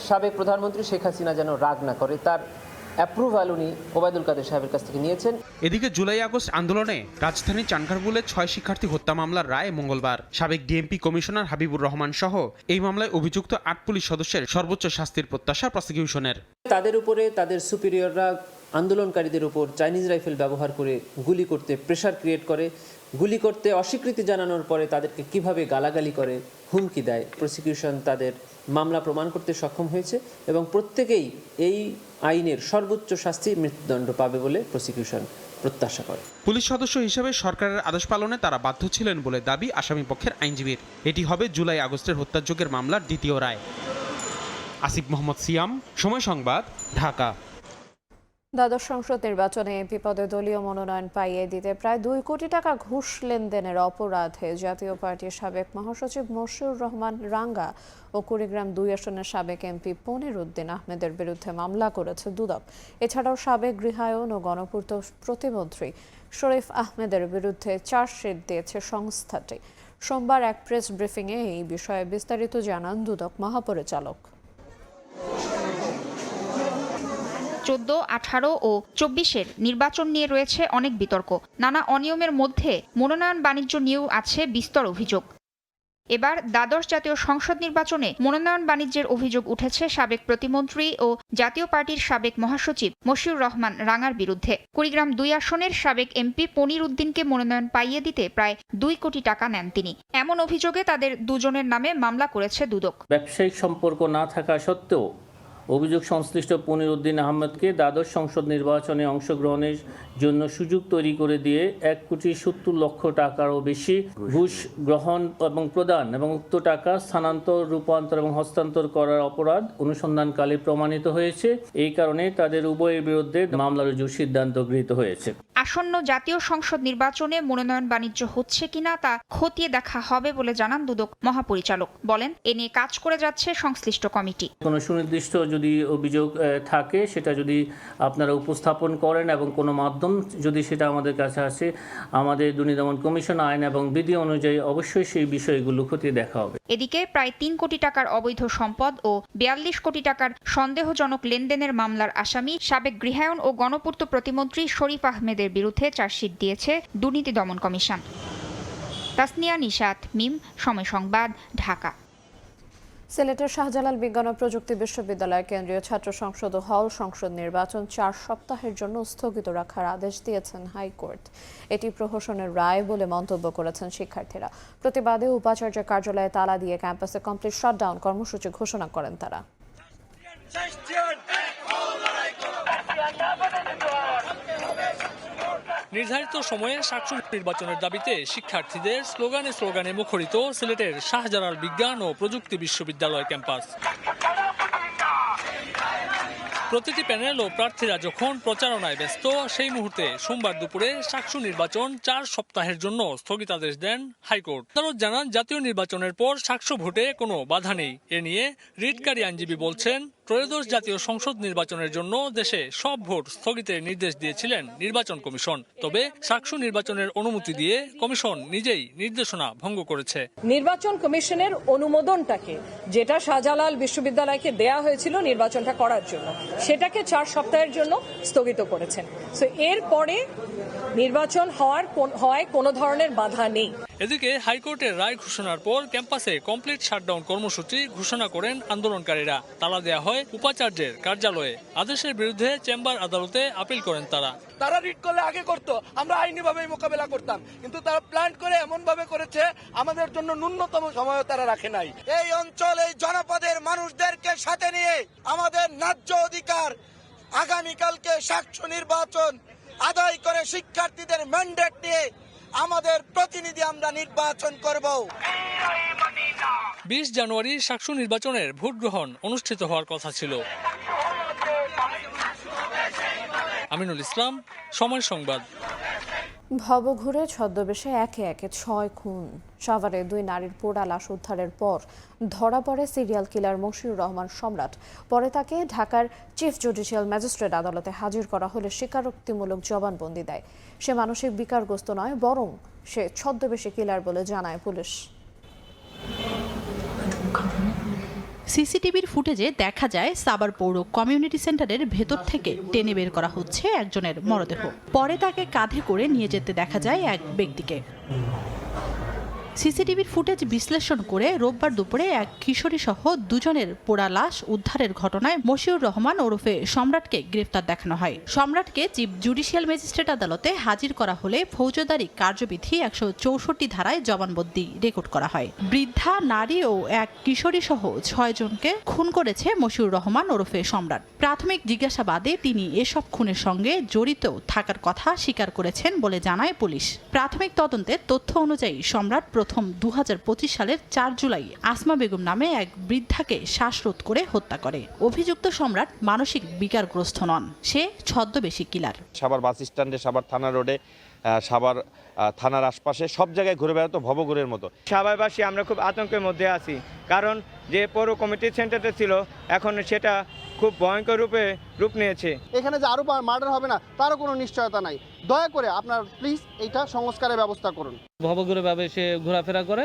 সাবেক প্রধানমন্ত্রী শেখ হাসিনা যেন রাগ না করে, তার অ্যাপ্রুভাল উনি ওবায়দুল কাদের সাহেবের কাছ থেকে নিয়েছেন। এদিকে জুলাই আগস্ট আন্দোলনে রাজধানীর চানখারপুলে 6 শিক্ষার্থী হত্যা মামলার রায় মঙ্গলবার। সাবেক ডিএমপি কমিশনার হাবিবুর রহমান সহ এই মামলায় অভিযুক্ত 8 পুলিশ সদস্যের সর্বোচ্চ শাস্তির প্রত্যাশা প্রসিকিউশনের। তাদের উপরে তাদের সুপিরিয়ররা আন্দোলনকারীদের উপর চাইনিজ রাইফেল ব্যবহার করে গুলি করতে প্রেশার ক্রিয়েট করে, গুলি করতে অস্বীকৃতি জানানোর পরে তাদেরকে কিভাবে গালাগালি করে, হুমকি দেয়। প্রসিকিউশন তাদের মামলা প্রমাণ করতে সক্ষম হয়েছে এবং প্রত্যেকেই এই আইনের সর্বোচ্চ শাস্তি মৃত্যুদণ্ড পাবে বলে প্রসিকিউশন প্রত্যাশা করে। পুলিশ সদস্য হিসেবে সরকারের আদেশ পালনে তারা বাধ্য ছিলেন বলে দাবি আসামি পক্ষের আইনজীবীর। এটি হবে জুলাই আগস্টের হত্যাযজ্ঞের মামলার দ্বিতীয় রায়। আসিফ মোহাম্মদ সিয়াম, সময় সংবাদ, ঢাকা। দ্বাদশ সংসদ নির্বাচনে এমপি পদে দলীয় মনোনয়ন পাইয়ে দিতে প্রায় 2 কোটি টাকা ঘুষ লেনদেনের অপরাধে জাতীয় পার্টির সাবেক মহাসচিব মশিউর রহমান রাঙ্গা ও কুড়িগ্রাম 2 আসনের সাবেক এমপি পনির উদ্দিন আহমেদের বিরুদ্ধে মামলা করেছে দুদক। এছাড়াও সাবেক গৃহায়ন ও গণপূর্ত প্রতিমন্ত্রী শরীফ আহমেদের বিরুদ্ধে চার্জশিট দিয়েছে সংস্থাটি। সোমবার এক প্রেস ব্রিফিংয়ে এই বিষয়ে বিস্তারিত জানান দুদক মহাপরিচালক। 14, 18 ও 24-এর নির্বাচন নিয়ে রয়েছে অনেক বিতর্ক। নানা অনিয়মের মধ্যে মনোনয়ন বাণিজ্য নিয়েও আছে বিস্তর অভিযোগ। এবার দ্বাদশ জাতীয় সংসদ নির্বাচনে মনোনয়ন বাণিজ্যের অভিযোগ উঠেছে সাবেক প্রতিমন্ত্রী ও জাতীয় পার্টির সাবেক মহাসচিব মশিউর রহমান রাঙ্গার বিরুদ্ধে। কুড়িগ্রাম 2 আসনের সাবেক এমপি পনির উদ্দিনকে মনোনয়ন পাইয়ে দিতে প্রায় 2 কোটি টাকা নেন তিনি। এমন অভিযোগে তাদের দুজনের নামে মামলা করেছে দুদক। ব্যবসায়িক সম্পর্ক না থাকা সত্ত্বেও অভিযোগ সংশ্লিষ্ট পনিরউদ্দিন আহমেদকে দ্বাদশ সংসদ নির্বাচনে অংশগ্রহণের জন্য সুযোগ তৈরি করে দিয়ে 1,70,00,000 টাকারও বেশি ঘুষ গ্রহণ এবং প্রদান এবং উক্ত টাকা স্থানান্তর, রূপান্তর এবং হস্তান্তর করার অপরাধ অনুসন্ধানকালে প্রমাণিত হয়েছে। এই কারণে তাদের উভয়ের বিরুদ্ধে মামলা রুজুর সিদ্ধান্ত গৃহীত হয়েছে। আসন্ন জাতীয় সংসদ নির্বাচনে মনোনয়ন বাণিজ্য হচ্ছে কিনা তা খতিয়ে দেখা হবে বলে জানান দুদক মহাপরিচালক। বলেন, এ নিয়ে কাজ করে যাচ্ছে সংশ্লিষ্ট কমিটি। কোনো সুনির্দিষ্ট যদি অভিযোগ থাকে সেটা যদি আপনারা উপস্থাপন করেন এবং কোনো মাধ্যম যদি সেটা আমাদের কাছে আসে, আমাদের দুর্নীতি দমন কমিশন আইন এবং বিধি অনুযায়ী অবশ্যই সেই বিষয়গুলো খতিয়ে দেখা হবে। এদিকে প্রায় 3 কোটি টাকার অবৈধ সম্পদ ও 42 কোটি টাকার সন্দেহজনক লেনদেনের মামলার আসামি সাবেক গৃহায়ন ও গণপূর্ত প্রতিমন্ত্রী শরীফ আহমেদের বিরুদ্ধে চার্জশিট দিয়েছে দুর্নীতি দমন কমিশন। তাসনিয়া নিশাত, মিম, সময় সংবাদ, ঢাকা। সিলেটের শাহজালাল বিজ্ঞান ও প্রযুক্তি বিশ্ববিদ্যালয় কেন্দ্রীয় ছাত্র সংসদ ও হল সংসদ নির্বাচন 4 সপ্তাহের জন্য স্থগিত রাখার আদেশ দিয়েছেন হাইকোর্ট। এটি প্রহসনের রায় বলে মন্তব্য করেছেন শিক্ষার্থীরা। প্রতিবাদে উপাচার্যের কার্যালয়ে তালা দিয়ে ক্যাম্পাসে কমপ্লিট শাটডাউন কর্মসূচি ঘোষণা করেন তারা। নির্ধারিত সময়ে সাকসু নির্বাচনের দাবিতে শিক্ষার্থীদের স্লোগানে মুখরিত সিলেটের শাহজালাল বিজ্ঞান ও প্রযুক্তি বিশ্ববিদ্যালয় ক্যাম্পাস। প্রতিটি প্যানেল ও প্রার্থীরা যখন প্রচারণায় ব্যস্ত, সেই মুহূর্তে সোমবার দুপুরে সাকসু নির্বাচন 4 সপ্তাহের জন্য স্থগিতাদেশ দেন হাইকোর্ট। আদালত জানান, জাতীয় নির্বাচনের পর সাকসু ভোটে কোনো বাধা নেই। এ নিয়ে রিটকারী আইনজীবী বলছেন, ত্রয়োদশ জাতীয় সংসদ নির্বাচনের জন্য দেশে সব ভোট স্থগিতের নির্দেশ দিয়েছিলেন নির্বাচন কমিশন। তবে সাকসু নির্বাচনের অনুমতি দিয়ে কমিশন নিজেই নির্দেশনা ভঙ্গ করেছে। নির্বাচন কমিশনের অনুমোদনটাকে, যেটা শাহজালাল বিশ্ববিদ্যালয়কে দেয়া হয়েছিল নির্বাচনটা করার জন্য, সেটাকে 4 সপ্তাহের জন্য স্থগিত করেছেন। সো এরপরে নির্বাচন হওয়ায় কোনো ধরনের বাধা নেই। এদিকে হাইকোর্টের রায় ঘোষণার পর ক্যাম্পাসে কমপ্লিট শাটডাউন কর্মসূচি ঘোষণা করেন আন্দোলনকারীরা। তালা দেয়া হয় উপাচার্যের কার্যালয়ে। আদেশের বিরুদ্ধে চেম্বার আদালতে আপিল করেন তারা রিট করলে আগে করতো, আমরা আইনিভাবে মোকাবেলা করতাম, কিন্তু তারা প্ল্যান করে এমন ভাবে করেছে আমাদের জন্য ন্যূনতম সময় তারা রাখে নাই। এই অঞ্চল, এই জনপদের মানুষদেরকে সাথে নিয়ে আমাদের ন্যায্য অধিকার আগামীকালকে সাকসু নির্বাচন আদায় করে শিক্ষার্থীদের ম্যান্ডেট নিয়ে আমাদের প্রতিনিধি আমরা নির্বাচন করব। 20 জানুয়ারি সাকসু নির্বাচনের ভোট গ্রহণ অনুষ্ঠিত হওয়ার কথা ছিল। আমিনুল ইসলাম, সময় সংবাদ। ভবঘুরে ছদ্মবেশে একে একে 6 খুন। সাভারে 2 নারীর পোড়া লাশ উদ্ধারের পর ধরা পড়ে সিরিয়াল কিলার মশিউর রহমান সম্রাট। পরে তাকে ঢাকার চিফ জুডিশিয়াল ম্যাজিস্ট্রেট আদালতে হাজির করা হলে স্বীকারোক্তিমূলক জবানবন্দি দেয়। সে মানসিক বিকারগ্রস্ত নয়, বরং সে ছদ্মবেশী কিলার বলে জানায় পুলিশ। সিসিটিভির ফুটেজে দেখা যায় সাভার পৌর কমিউনিটি সেন্টারের ভেতর থেকে টেনে বের করা হচ্ছে একজনের মরদেহ। পরে তাকে কাঁধে করে নিয়ে যেতে দেখা যায় এক ব্যক্তিকে। সিসিটিভির ফুটেজ বিশ্লেষণ করে রোববার দুপুরে এক কিশোরী সহ 2 জনের পোড়া লাশ উদ্ধারের ঘটনায় মশিউর রহমান ওরফে সম্রাটকে গ্রেফতার দেখানো হয়। সম্রাটকে চিফ জুডিশিয়াল ম্যাজিস্ট্রেট আদালতে হাজির করা হলে ফৌজদারি কার্যবিধি 164 ধারায় জবানবন্দি রেকর্ড করা হয়। বৃদ্ধা, নারী ও এক কিশোরী সহ 6 জনকে খুন করেছে মশিউর রহমান ওরফে সম্রাট। প্রাথমিক জিজ্ঞাসাবাদে তিনি এসব খুনের সঙ্গে জড়িত থাকার কথা স্বীকার করেছেন বলে জানায় পুলিশ। প্রাথমিক তদন্তের তথ্য অনুযায়ী সম্রাট প্রথম 2025 সালের 4 জুলাই আসমা বেগম নামে এক বৃদ্ধাকে শ্বাসরোধ করে হত্যা করে। অভিযুক্ত সম্রাট মানসিক বিকারগ্রস্ত নন, সে ছদ্মবেশী কিলার। সাভার বাস স্ট্যান্ডে, সাভার থানা রোডে, সাভার থানার আশপাশে সব জায়গায় ঘুরে বেড়াতো ভবঘুরের মতো। সাভারবাসী আমরা খুব আতঙ্কের মধ্যে আছি, কারণ যে পৌর কমিটি সেন্টারটা ছিল এখন সেটা খুব ভয়ঙ্কর রূপ নিয়েছে। এখানে যে আরো মার্ডার হবে না তারও কোনো নিশ্চয়তা নাই। দয়া করে আপনার প্লিজ এইটা সংস্কারের ব্যবস্থা করুন। ভবঘুরে ভাবে সে ঘোরাফেরা করে,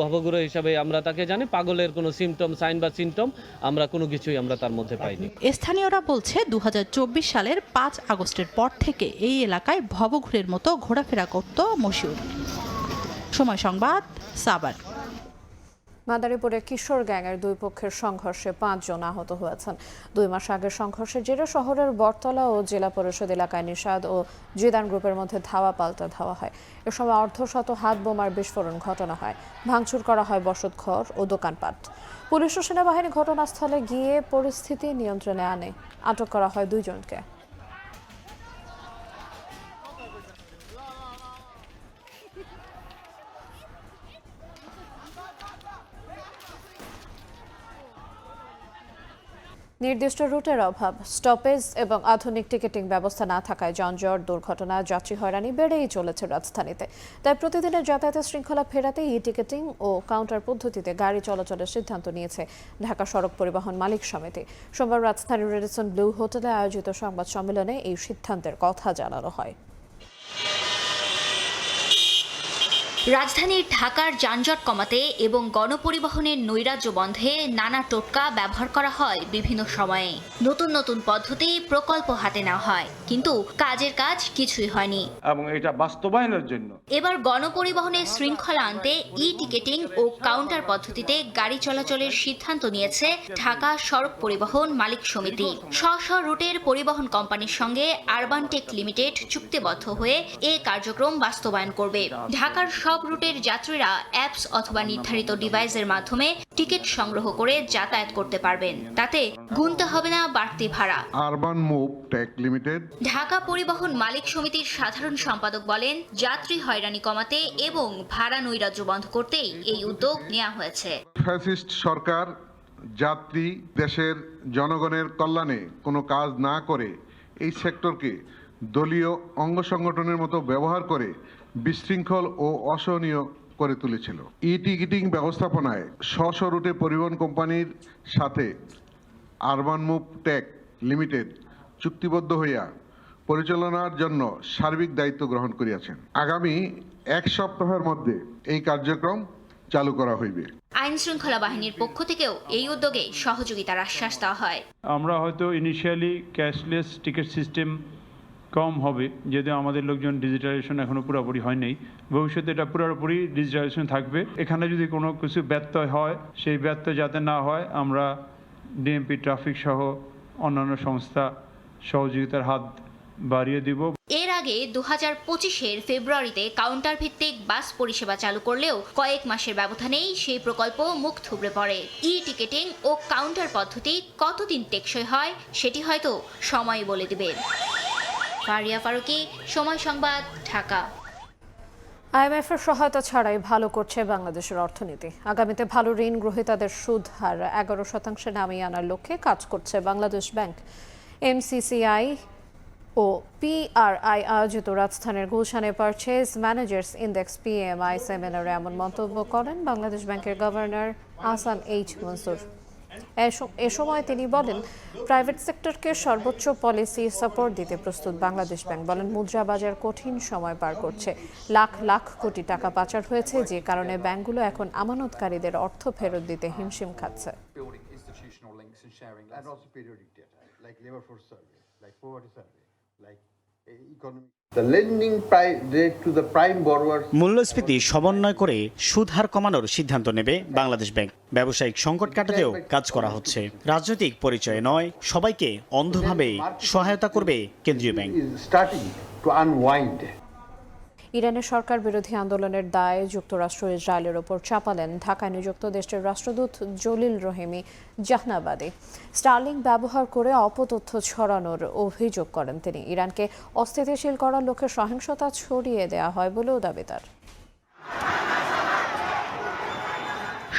ভবঘুরে হিসাবে আমরা তাকে জানি। পাগলের কোনো সিমটম, সাইন বা সিমটম আমরা কোনো কিছুই আমরা তার মধ্যে পাইনি। স্থানীয়রা বলছে 2024 সালের 5 আগস্টের পর থেকে এই এলাকায় ভবঘুরের মতো ঘোরাফেরা করত মশিউর। সময় সংবাদ, সাভার। মাদারীপুরে কিশোর গ্যাংয়ের দুই পক্ষের সংঘর্ষে 5 জন আহত হয়েছেন। 2 মাস আগের সংঘর্ষের জেরে শহরের বটতলা ও জেলা পরিষদ এলাকায় নিষাদ ও জিদান গ্রুপের মধ্যে ধাওয়া পাল্টা ধাওয়া হয়। এ সময় অর্ধশত হাত বোমার বিস্ফোরণ ঘটানো হয়, ভাঙচুর করা হয় বসতঘর ও দোকানপাট। পুলিশ ও সেনাবাহিনী ঘটনাস্থলে গিয়ে পরিস্থিতি নিয়ন্ত্রণে আনে। আটক করা হয় 2 জনকে। নির্দিষ্ট রুটের অভাব, স্টপেজ এবং আধুনিক টিকিটিং ব্যবস্থা না থাকায় যানজট, দুর্ঘটনা, যাত্রী হয়রানি বেড়েই চলেছে রাজধানীতে। তাই প্রতিদিনের যাতায়াতের শৃঙ্খলা ফেরাতে ই-টিকিটিং ও কাউন্টার পদ্ধতিতে গাড়ি চলাচলের সিদ্ধান্ত নিয়েছে ঢাকা সড়ক পরিবহন মালিক সমিতি। সোমবার রাজধানীর রেডিসন ব্লু হোটেলে আয়োজিত সংবাদ সম্মেলনে এই সিদ্ধান্তের কথা জানানো হয়। রাজধানীর ঢাকার যানজট কমাতে এবং গণপরিবহনের নৈরাজ্য বন্ধে নানা টোটকা ব্যবহার করা হয় বিভিন্ন সময়ে। নতুন নতুন পদ্ধতি, প্রকল্প হাতে নেওয়া হয়, কিন্তু কাজের কাজ কিছুই হয়নি এবং এটা বাস্তবায়নের জন্য এবার গণপরিবহনের শৃঙ্খলা আনতে ই-টিকিটিং ও কাউন্টার পদ্ধতিতে গাড়ি চলাচলের সিদ্ধান্ত নিয়েছে ঢাকা সড়ক পরিবহন মালিক সমিতি। স্ব রুটের পরিবহন কোম্পানির সঙ্গে আরবান টেক লিমিটেড চুক্তিবদ্ধ হয়ে এ কার্যক্রম বাস্তবায়ন করবে। ঢাকার সব রুটের যাত্রীরা অ্যাপস অথবা নির্ধারিত ডিভাইসের মাধ্যমে টিকিট সংগ্রহ করে যাতায়াত করতে পারবেন। তাতে গুনতে হবে না বাড়তি ভাড়া। Urban move tech limited Dhaka পরিবহন মালিক সমিতির সাধারণ সম্পাদক বলেন, যাত্রী হয়রানি কমাতে এবং ভাড়া নৈরাজ্য বন্ধ করতেই এই উদ্যোগ নেওয়া হয়েছে। ফ্যাসিস্ট সরকার যাত্রী, দেশের জনগণের কল্যাণে কোনো কাজ না করে এই সেক্টরকে দলীয় অঙ্গ সংগঠনের মতো ব্যবহার করে বিশৃঙ্খল ও অসহনীয় করে তুলেছিল। ই-টিকিটিং ব্যবস্থাপনায় স্ব রুটে পরিবহন কোম্পানির সাথে আরবান মুভ টেক লিমিটেড চুক্তিবদ্ধ হইয়া পরিচালনার জন্য সার্বিক দায়িত্ব গ্রহণ করিয়াছেন। আগামী 1 সপ্তাহের মধ্যে এই কার্যক্রম চালু করা হইবে। আইন শৃঙ্খলা বাহিনীর পক্ষ থেকেও এই উদ্যোগে সহযোগিতার আশ্বাস দেওয়া হয়। আমরা হয়তো ইনিশিয়ালি ক্যাশলেস টিকিট সিস্টেম কম হবে, যেহেতু আমাদের লোকজন ডিজিটালাইজেশন এখনো পুরোপুরি হয় নাই। ভবিষ্যতে এটা পুরোপুরি ডিজিটালাইজেশন থাকবে। এখানে যদি কোনো কিছু ব্যত্যয় হয়, সেই ব্যত্যয় যাতে না হয় আমরা ডিএমপি, ট্রাফিক সহ অন্যান্য সংস্থা সহযোগিতার হাত বাড়িয়ে দিব। এর আগে 2025-এর ফেব্রুয়ারিতে কাউন্টার ভিত্তিক বাস পরিষেবা চালু করলেও কয়েক মাসের ব্যবধানেই সেই প্রকল্প মুখ থুবড়ে পড়ে। ই-টিকিটিং ও কাউন্টার পদ্ধতি কতদিন টেকসই হয় সেটি হয়তো সময় বলে দিবে। ফারিয়া ফারুকি, সময় সংবাদ, ঢাকা। আইএমএফের সহায়তা ছাড়াই ভালো করছে বাংলাদেশের অর্থনীতি। আগামীতে ভালো ঋণ গ্রহীতাদের সুদ হার 11% নামিয়ে আনার লক্ষ্যে কাজ করছে বাংলাদেশ ব্যাংক। এমসিসিআই ও পিআরআই আয়োজিত রাজধানীর গুলশানে পারচেজ ম্যানেজার্স ইন্ডেক্স PMI সেমিনারে এমন মন্তব্য করেন বাংলাদেশ ব্যাংকের গভর্নর আহসান এইচ মনসুর। এ সময় তিনি বলেন, প্রাইভেট সেক্টরকে সর্বোচ্চ পলিসি সাপোর্ট দিতে প্রস্তুত বাংলাদেশ ব্যাংক। বলেন, মুদ্রা বাজার কঠিন সময় পার করছে, লাখ লাখ কোটি টাকা পাচার হয়েছে, যে কারণে ব্যাংকগুলো এখন আমানতকারীদের অর্থ ফেরত দিতে হিমশিম খাচ্ছে। মূল্যস্ফীতি সমন্বয় করে সুদ হার কমানোর সিদ্ধান্ত নেবে বাংলাদেশ ব্যাংক। ব্যবসায়িক সংকট কাটাতেও কাজ করা হচ্ছে। রাজনৈতিক পরিচয় নয়, সবাইকে অন্ধভাবে সহায়তা করবে কেন্দ্রীয় ব্যাংক। ইরানের সরকার বিরোধী আন্দোলনের দায়ে যুক্তরাষ্ট্র ইসরায়েলের ওপর চাপালেন ঢাকায় নিযুক্ত দেশটির রাষ্ট্রদূত জলিল রহিমি জাহনাবাদী। স্টারলিংক ব্যবহার করে অপতথ্য ছড়ানোর অভিযোগ করেন তিনি। ইরানকে অস্থিতিশীল করার লক্ষ্যে সহিংসতা ছড়িয়ে দেওয়া হয় বলেও দাবি তার।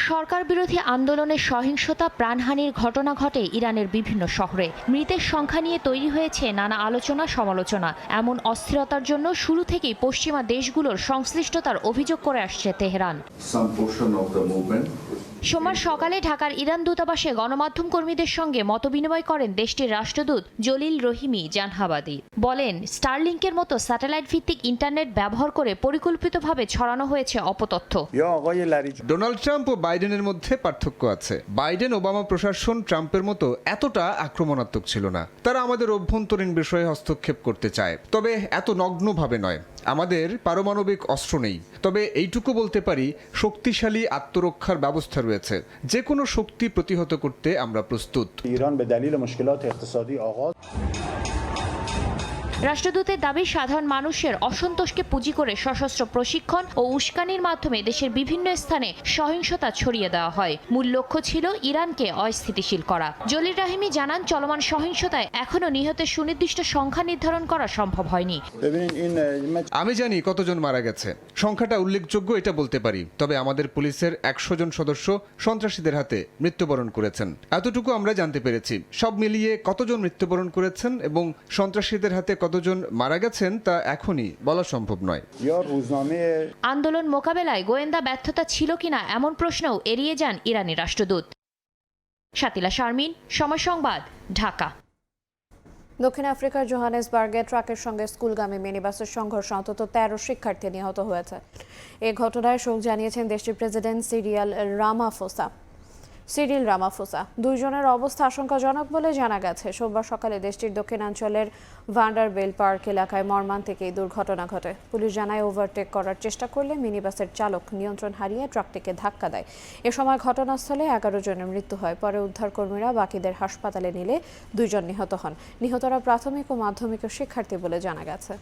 সরকার বিরোধী আন্দোলনের সহিংসতা, প্রাণহানির ঘটনা ঘটে ইরানের বিভিন্ন শহরে। মৃতের সংখ্যা নিয়ে তৈরি হয়েছে নানা আলোচনা সমালোচনা। এমন অস্থিরতার জন্য শুরু থেকেই পশ্চিমা দেশগুলোর সংশ্লিষ্টতার অভিযোগ করে আসছে তেহরান। সোমবার সকালে ঢাকার ইরান দূতাবাসে গণমাধ্যম কর্মীদের সঙ্গে মতবিনিময় করেন দেশটির রাষ্ট্রদূত জলিল রহিমি জাহনাবাদী। বলেন, স্টারলিংকের মতো স্যাটেলাইট ভিত্তিক ইন্টারনেট ব্যবহার করে পরিকল্পিতভাবে ছড়ানো হয়েছে অপতথ্য। ডোনাল্ড ট্রাম্প ও বাইডেনের মধ্যে পার্থক্য আছে। বাইডেন ওবামা প্রশাসন ট্রাম্পের মতো এতটা আক্রমণাত্মক ছিল না। তারা আমাদের অভ্যন্তরীণ বিষয়ে হস্তক্ষেপ করতে চায়, তবে এত নগ্নভাবে নয়। আমাদের পারমাণবিক অস্ত্র নেই, তবে এইটুকু বলতে পারি শক্তিশালী আত্মরক্ষার ব্যবস্থা রয়েছে। যে কোনো শক্তি প্রতিহত করতে আমরা প্রস্তুত। রাষ্ট্রদূতের দাবি, সাধারণ মানুষের অসন্তোষকে পুঁজি করে সশস্ত্র প্রশিক্ষণ ও উস্কানির মাধ্যমে দেশের বিভিন্ন স্থানে সহিংসতা ছড়িয়ে দেওয়া হয়। মূল লক্ষ্য ছিল ইরানকে অস্থিতিশীল করা। জলিল রাহিমি জানান, চলমান সহিংসতায় এখনও নিহতের সুনির্দিষ্ট সংখ্যা নির্ধারণ করা সম্ভব হয়নি। আমি জানি কতজন মারা গেছে, সংখ্যাটা উল্লেখযোগ্য এটা বলতে পারি। তবে আমাদের পুলিশের 100 জন সদস্য সন্ত্রাসীদের হাতে মৃত্যুবরণ করেছেন, এতটুকু আমরা জানতে পেরেছি। সব মিলিয়ে কতজন মৃত্যুবরণ করেছেন এবং সন্ত্রাসীদের হাতে কতজন মারা গেছেন তা এখনই বলা সম্ভব নয়। আন্দোলন মোকাবেলায় গোয়েন্দা ব্যর্থতা ছিল কিনা এমন প্রশ্নও এড়িয়ে যান ইরানি রাষ্ট্রদূত। শাতিলা শারমিন, সময় সংবাদ, ঢাকা। দক্ষিণ আফ্রিকার জোহানেসবার্গে ট্রাকের সঙ্গে স্কুলগামী মিনিবাসের সংঘর্ষে অন্তত 13 শিক্ষার্থী নিহত হয়েছে। এ ঘটনায় শোক জানিয়েছেন দেশটির প্রেসিডেন্ট সিরিল রামাফোসা। দুইজনের অবস্থা আশঙ্কাজনক বলে জানা গেছে। সোমবার সকালে দেশটির দক্ষিণাঞ্চলের ভান্ডারবেল পার্ক এলাকায় মর্মান্তিক এই দুর্ঘটনা ঘটে। পুলিশ জানায়, ওভারটেক করার চেষ্টা করলে মিনিবাসের চালক নিয়ন্ত্রণ হারিয়ে ট্রাকটিকে ধাক্কা দেয়। এ সময় ঘটনাস্থলে 11 জনের মৃত্যু হয়। পরে উদ্ধারকর্মীরা বাকিদের হাসপাতালে নিলে 2 জন নিহত হন। নিহতরা প্রাথমিক ও মাধ্যমিকের শিক্ষার্থী বলে জানা গেছে।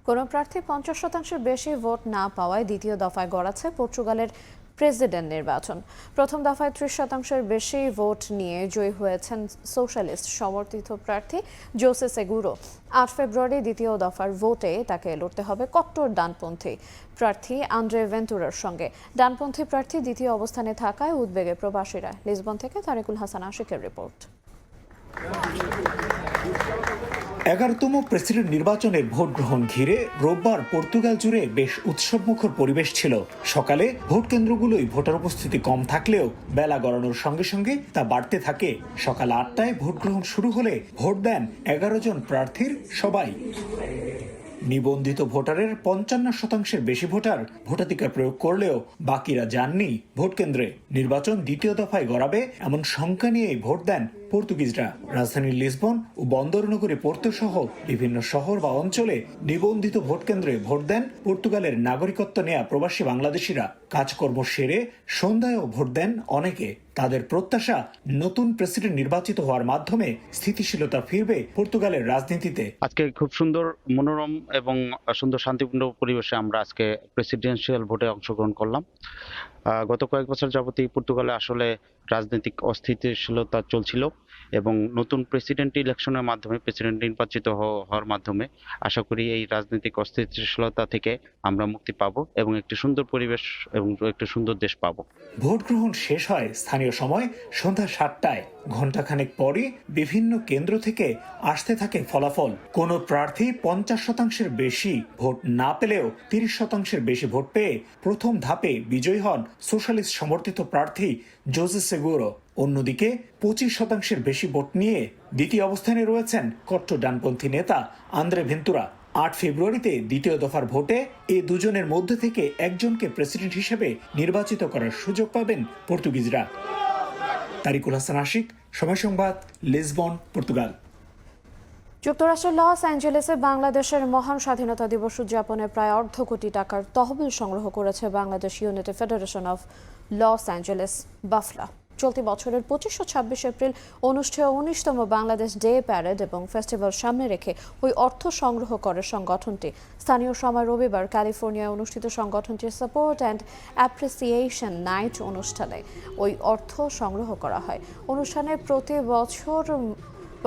কোনো প্রার্থী 50% বেশি ভোট না পাওয়ায় দ্বিতীয় দফায় গড়াচ্ছে পর্তুগালের প্রেসিডেন্ট নির্বাচন। প্রথম দফায় 30% বেশি ভোট নিয়ে জয়ী হয়েছেন সোশ্যালিস্ট সমর্থিত প্রার্থী জোসে সেগুরো। 8 ফেব্রুয়ারি দ্বিতীয় দফার ভোটে তাকে লড়তে হবে কট্টর ডানপন্থী প্রার্থী আন্দ্রে ভেন্তুরার সঙ্গে। ডানপন্থী প্রার্থী দ্বিতীয় অবস্থানে থাকায় উদ্বেগে প্রবাসীরা। লিসবন থেকে তারিকুল হাসান আশিকের রিপোর্ট। 11তম প্রেসিডেন্ট নির্বাচনের ভোট গ্রহণ ঘিরে রোববার পর্তুগাল জুড়ে বেশ উৎসবমুখর পরিবেশ ছিল। সকালে ভোট কেন্দ্রগুলোয় ভোটার উপস্থিতি কম থাকলেও বেলা গড়ানোর সঙ্গে সঙ্গে তা বাড়তে থাকে। সকাল 8টায় ভোট গ্রহণ শুরু হলে ভোট দেন 11 জন প্রার্থীর সবাই। নিবন্ধিত ভোটারের 55% বেশি ভোটার ভোটাধিকার প্রয়োগ করলেও বাকিরা যাননি ভোট কেন্দ্রে। নির্বাচন দ্বিতীয় দফায় গড়াবে এমন শঙ্কা নিয়েই ভোট দেন পর্তুগিজরা। রাজধানী লিসবন ও বন্দরনগরী পোর্তো সহ বিভিন্ন শহর বা অঞ্চলে নিবন্ধিত ভোট কেন্দ্রে ভোট দেন পর্তুগালের নাগরিকত্ব নেয়া প্রবাসী বাংলাদেশিরা। কাজকর্ম সেরে সন্ধ্যায়ও ভোট দেন অনেকে। তাদের প্রত্যাশা, নতুন প্রেসিডেন্ট নির্বাচিত হওয়ার মাধ্যমে স্থিতিশীলতা ফিরবে পর্তুগালের রাজনীতিতে। আজকে খুব সুন্দর, মনোরম এবং সুন্দর শান্তিপূর্ণ পরিবেশে আমরা আজকে প্রেসিডেন্সিয়াল ভোটে অংশগ্রহণ করলাম। গত কয়েক বছর যাবতীয় পর্তুগালে আসলে রাজনৈতিক অস্থিতিশীলতা চলছিল এবং নতুন প্রেসিডেন্ট ইলেকশনের মাধ্যমে, প্রেসিডেন্ট নির্বাচিত হওয়ার মাধ্যমে আশা করি এই রাজনৈতিক অস্থিতিশীলতা থেকে আমরা মুক্তি পাবো এবং একটি সুন্দর পরিবেশ এবং একটি সুন্দর দেশ পাবো। ভোট গ্রহণ শেষ হয় স্থানীয় সময় সন্ধ্যা 7টায়। ঘণ্টাখানেক পরই বিভিন্ন কেন্দ্র থেকে আসতে থাকে ফলাফল। কোন প্রার্থী 50% বেশি ভোট না পেলেও 30% বেশি ভোট পেয়ে প্রথম ধাপে বিজয়ী হন সোশ্যালিস্ট সমর্থিত প্রার্থী জোসে সেগুরো। অন্যদিকে 25% বেশি ভোট নিয়ে দ্বিতীয় অবস্থানে রয়েছেন কট্টর ডানপন্থী নেতা আন্দ্রে ভেন্তুরা। 8 ফেব্রুয়ারিতে দ্বিতীয় দফার ভোটে এই দুজনের মধ্যে থেকে একজনকে প্রেসিডেন্ট হিসেবে নির্বাচিত করার সুযোগ পাবেন পর্তুগিজরা। তারিকুল হাসান আশিক, সময় সংবাদ, লিসবন, পর্তুগাল। যুক্তরাষ্ট্রের লস অ্যাঞ্জেলেসে বাংলাদেশের মহান স্বাধীনতা দিবস উদযাপনে প্রায় অর্ধ কোটি টাকার তহবিল সংগ্রহ করেছে Bangladesh Unity Federation of Los Angeles BAFLA. চলতি বছরের 25 ও 26 এপ্রিল অনুষ্ঠেয় 19তম বাংলাদেশ ডে প্যারেড এবং ফেস্টিভ্যাল সামনে রেখে ওই অর্থ সংগ্রহ করে সংগঠনটি। স্থানীয় সময় রবিবার ক্যালিফোর্নিয়ায় অনুষ্ঠিত সংগঠনটির সাপোর্ট অ্যান্ড অ্যাপ্রিসিয়েশন নাইট অনুষ্ঠানে ওই অর্থ সংগ্রহ করা হয়। অনুষ্ঠানে প্রতি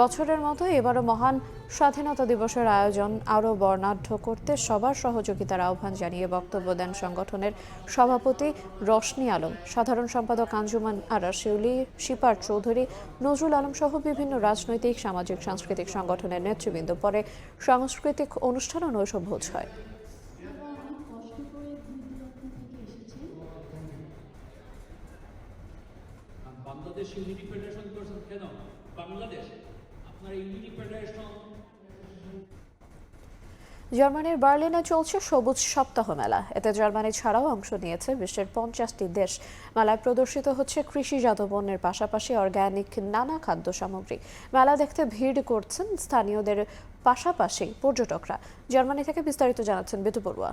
বছরের মতো এবারও মহান স্বাধীনতা দিবসের আয়োজন আরও বর্ণাঢ্য করতে সবার সহযোগিতার আহ্বান জানিয়ে বক্তব্য দেন সংগঠনের সভাপতি রশনি আলম, সাধারণ সম্পাদক আঞ্জুমান আরা শিউলি, শিপার চৌধুরী, নজরুল আলম সহ বিভিন্ন রাজনৈতিক, সামাজিক, সাংস্কৃতিক সংগঠনের নেতৃবৃন্দ। পরে সাংস্কৃতিক অনুষ্ঠান ও নৈশভোজ হয়। বাংলাদেশ ইউনিটি ফেডারেশন করছেন কেন? বাংলাদেশ আপনার ইউনিটি ফেডারেশন। জার্মানির বার্লিনে চলছে সবুজ সপ্তাহ মেলা। এতে জার্মানি ছাড়াও অংশ নিয়েছে বিশ্বের 50টি দেশ। মেলায় প্রদর্শিত হচ্ছে কৃষিজাত পণ্যের পাশাপাশি অর্গানিক নানা খাদ্য সামগ্রী। মেলা দেখতে ভিড় করছেন স্থানীয়দের পাশাপাশি পর্যটকরা। জার্মানি থেকে বিস্তারিত জানাচ্ছেন বিতু বড়ুয়া।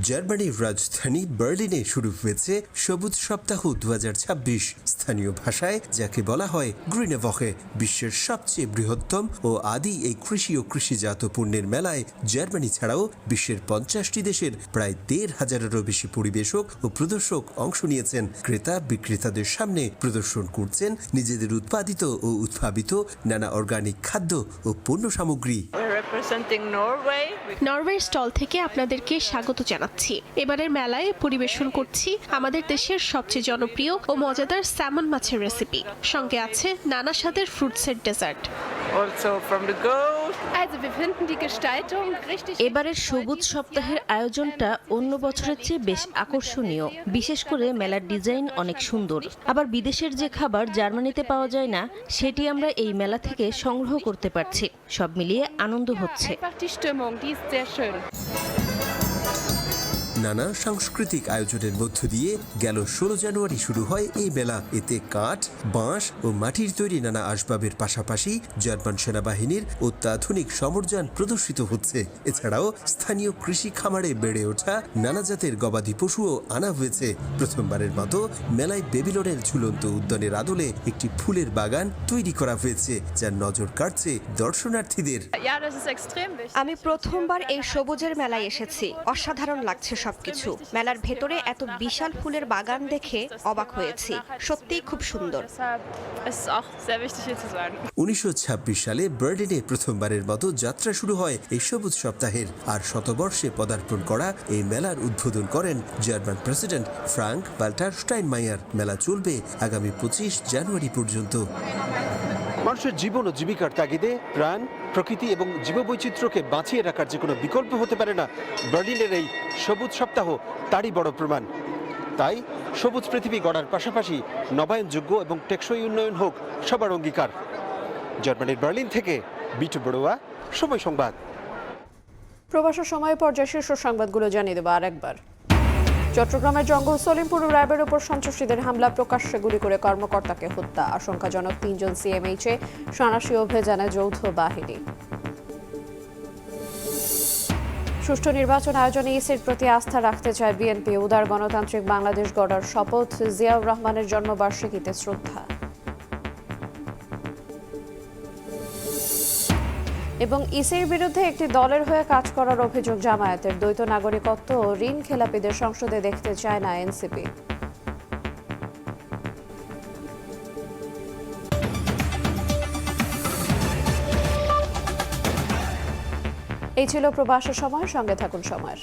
জার্মানির রাজধানী বার্লিনে শুরু হয়েছে সবুজ সপ্তাহ 2026। স্থানীয় ভাষায় যাকে বলা হয় গ্রিনে ভকে। বিশ্বের সবচেয়ে বৃহত্তম ও আদি এই কৃষি ও কৃষিজাত পণ্যের মেলায় জার্মানি ছাড়াও বিশ্বের 50টি দেশের প্রায় 1,500-এরও বেশি পরিবেশক ও প্রদর্শক অংশ নিয়েছেন। ক্রেতা বিক্রেতাদের সামনে প্রদর্শন করছেন নিজেদের উৎপাদিত ও উদ্ভাবিত নানা অর্গানিক খাদ্য ও পণ্য সামগ্রী। নরওয়ের স্টল থেকে আপনাদেরকে স্বাগত জানাচ্ছি। এবারের মেলায় পরিবেশন করছি আমাদের দেশের সবচেয়ে জনপ্রিয় ও মজাদার স্যামন মাছের রেসিপি। সঙ্গে আছে নানা স্বাদের ফ্রুটসের ডেজার্ট। এবারের সবুজ সপ্তাহের আয়োজনটা অন্য বছরের চেয়ে বেশ আকর্ষণীয়। বিশেষ করে মেলার ডিজাইন অনেক সুন্দর। আবার বিদেশের যে খাবার জার্মানিতে পাওয়া যায় না, সেটি আমরা এই মেলা থেকে সংগ্রহ করতে পারছি। সব মিলিয়ে আনন্দ হচ্ছে। নানা সাংস্কৃতিক আয়োজনের মধ্য দিয়ে গেল 16 জানুয়ারি শুরু হয় এই মেলা। এতে কাঠ, বাঁশ ও মাটির তৈরি নানা আসবাবের পাশাপাশি জার্মান সেনাবাহিনীর অত্যাধুনিক সমরযান প্রদর্শিত হচ্ছে। এছাড়াও স্থানীয় কৃষি খামারে বেড়ে ওঠা নানা জাতের গবাদি পশুও আনা হয়েছে। প্রথমবারের মতো মেলায় বেবিলনের ঝুলন্ত উদ্যানের আদলে একটি ফুলের বাগান তৈরি করা হয়েছে, যার নজর কাটছে দর্শনার্থীদের। আমি প্রথমবার এই সবুজের মেলায় এসেছি। অসাধারণ লাগছে সবকিছু। মেলার ভেতরে এত বিশাল ফুলের বাগান দেখে অবাক হয়েছি। সত্যিই খুব সুন্দর। 1926 সালে বার্লিনে প্রথমবারের মতো যাত্রা শুরু হয় এই সবুজ সপ্তাহের। আর শতবর্ষে পদার্পণ করা এই মেলার উদ্বোধন করেন জার্মান প্রেসিডেন্ট ফ্রাঙ্ক ভাল্টার স্টাইনমায়ার। মেলা চলবে আগামী 25 জানুয়ারি পর্যন্ত। মানুষের জীবন ও জীবিকার তাগিদে প্রাণ, প্রকৃতি এবং জীববৈচিত্র্যকে বাঁচিয়ে রাখার যে কোনো বিকল্প হতে পারে না। বার্লিনের এই সবুজ সপ্তাহ তারই বড় প্রমাণ। তাই সবুজ পৃথিবী গড়ার পাশাপাশি নবায়নযোগ্য এবং টেকসই উন্নয়ন হোক সবার অঙ্গীকার। জার্মানির বার্লিন থেকে বিটু বড়ুয়া, সময় সংবাদ। প্রবাসের সময় পর্যায়ে শীর্ষ সংবাদগুলো জানিয়ে দেব আরেকবার। চট্টগ্রামের জঙ্গল সলিমপুর র্যাবের উপর সন্ত্রাসীদের হামলা, প্রকাশ্যে গুলি করে কর্মকর্তাকে হত্যা। আশঙ্কাজনক 3 জন সিএমএইচে, সন্ত্রাসী অভিযানে যৌথ বাহিনী। সুষ্ঠু নির্বাচন আয়োজনে ইসির প্রতি আস্থা রাখতে চায় বিএনপি। উদার গণতান্ত্রিক বাংলাদেশ গড়ার শপথ, জিয়াউর রহমানের জন্মবার্ষিকীতে শ্রদ্ধা। এবং ইসির বিরুদ্ধে একটি দলের হয়ে কাজ করার অভিযোগ জামায়াতের। দ্বৈত নাগরিকত্ব ও ঋণ খেলাপিদের সংসদে দেখতে চায় না এনসিপি। এই ছিল প্রবাসের সময়। সঙ্গে থাকুন সময়ের।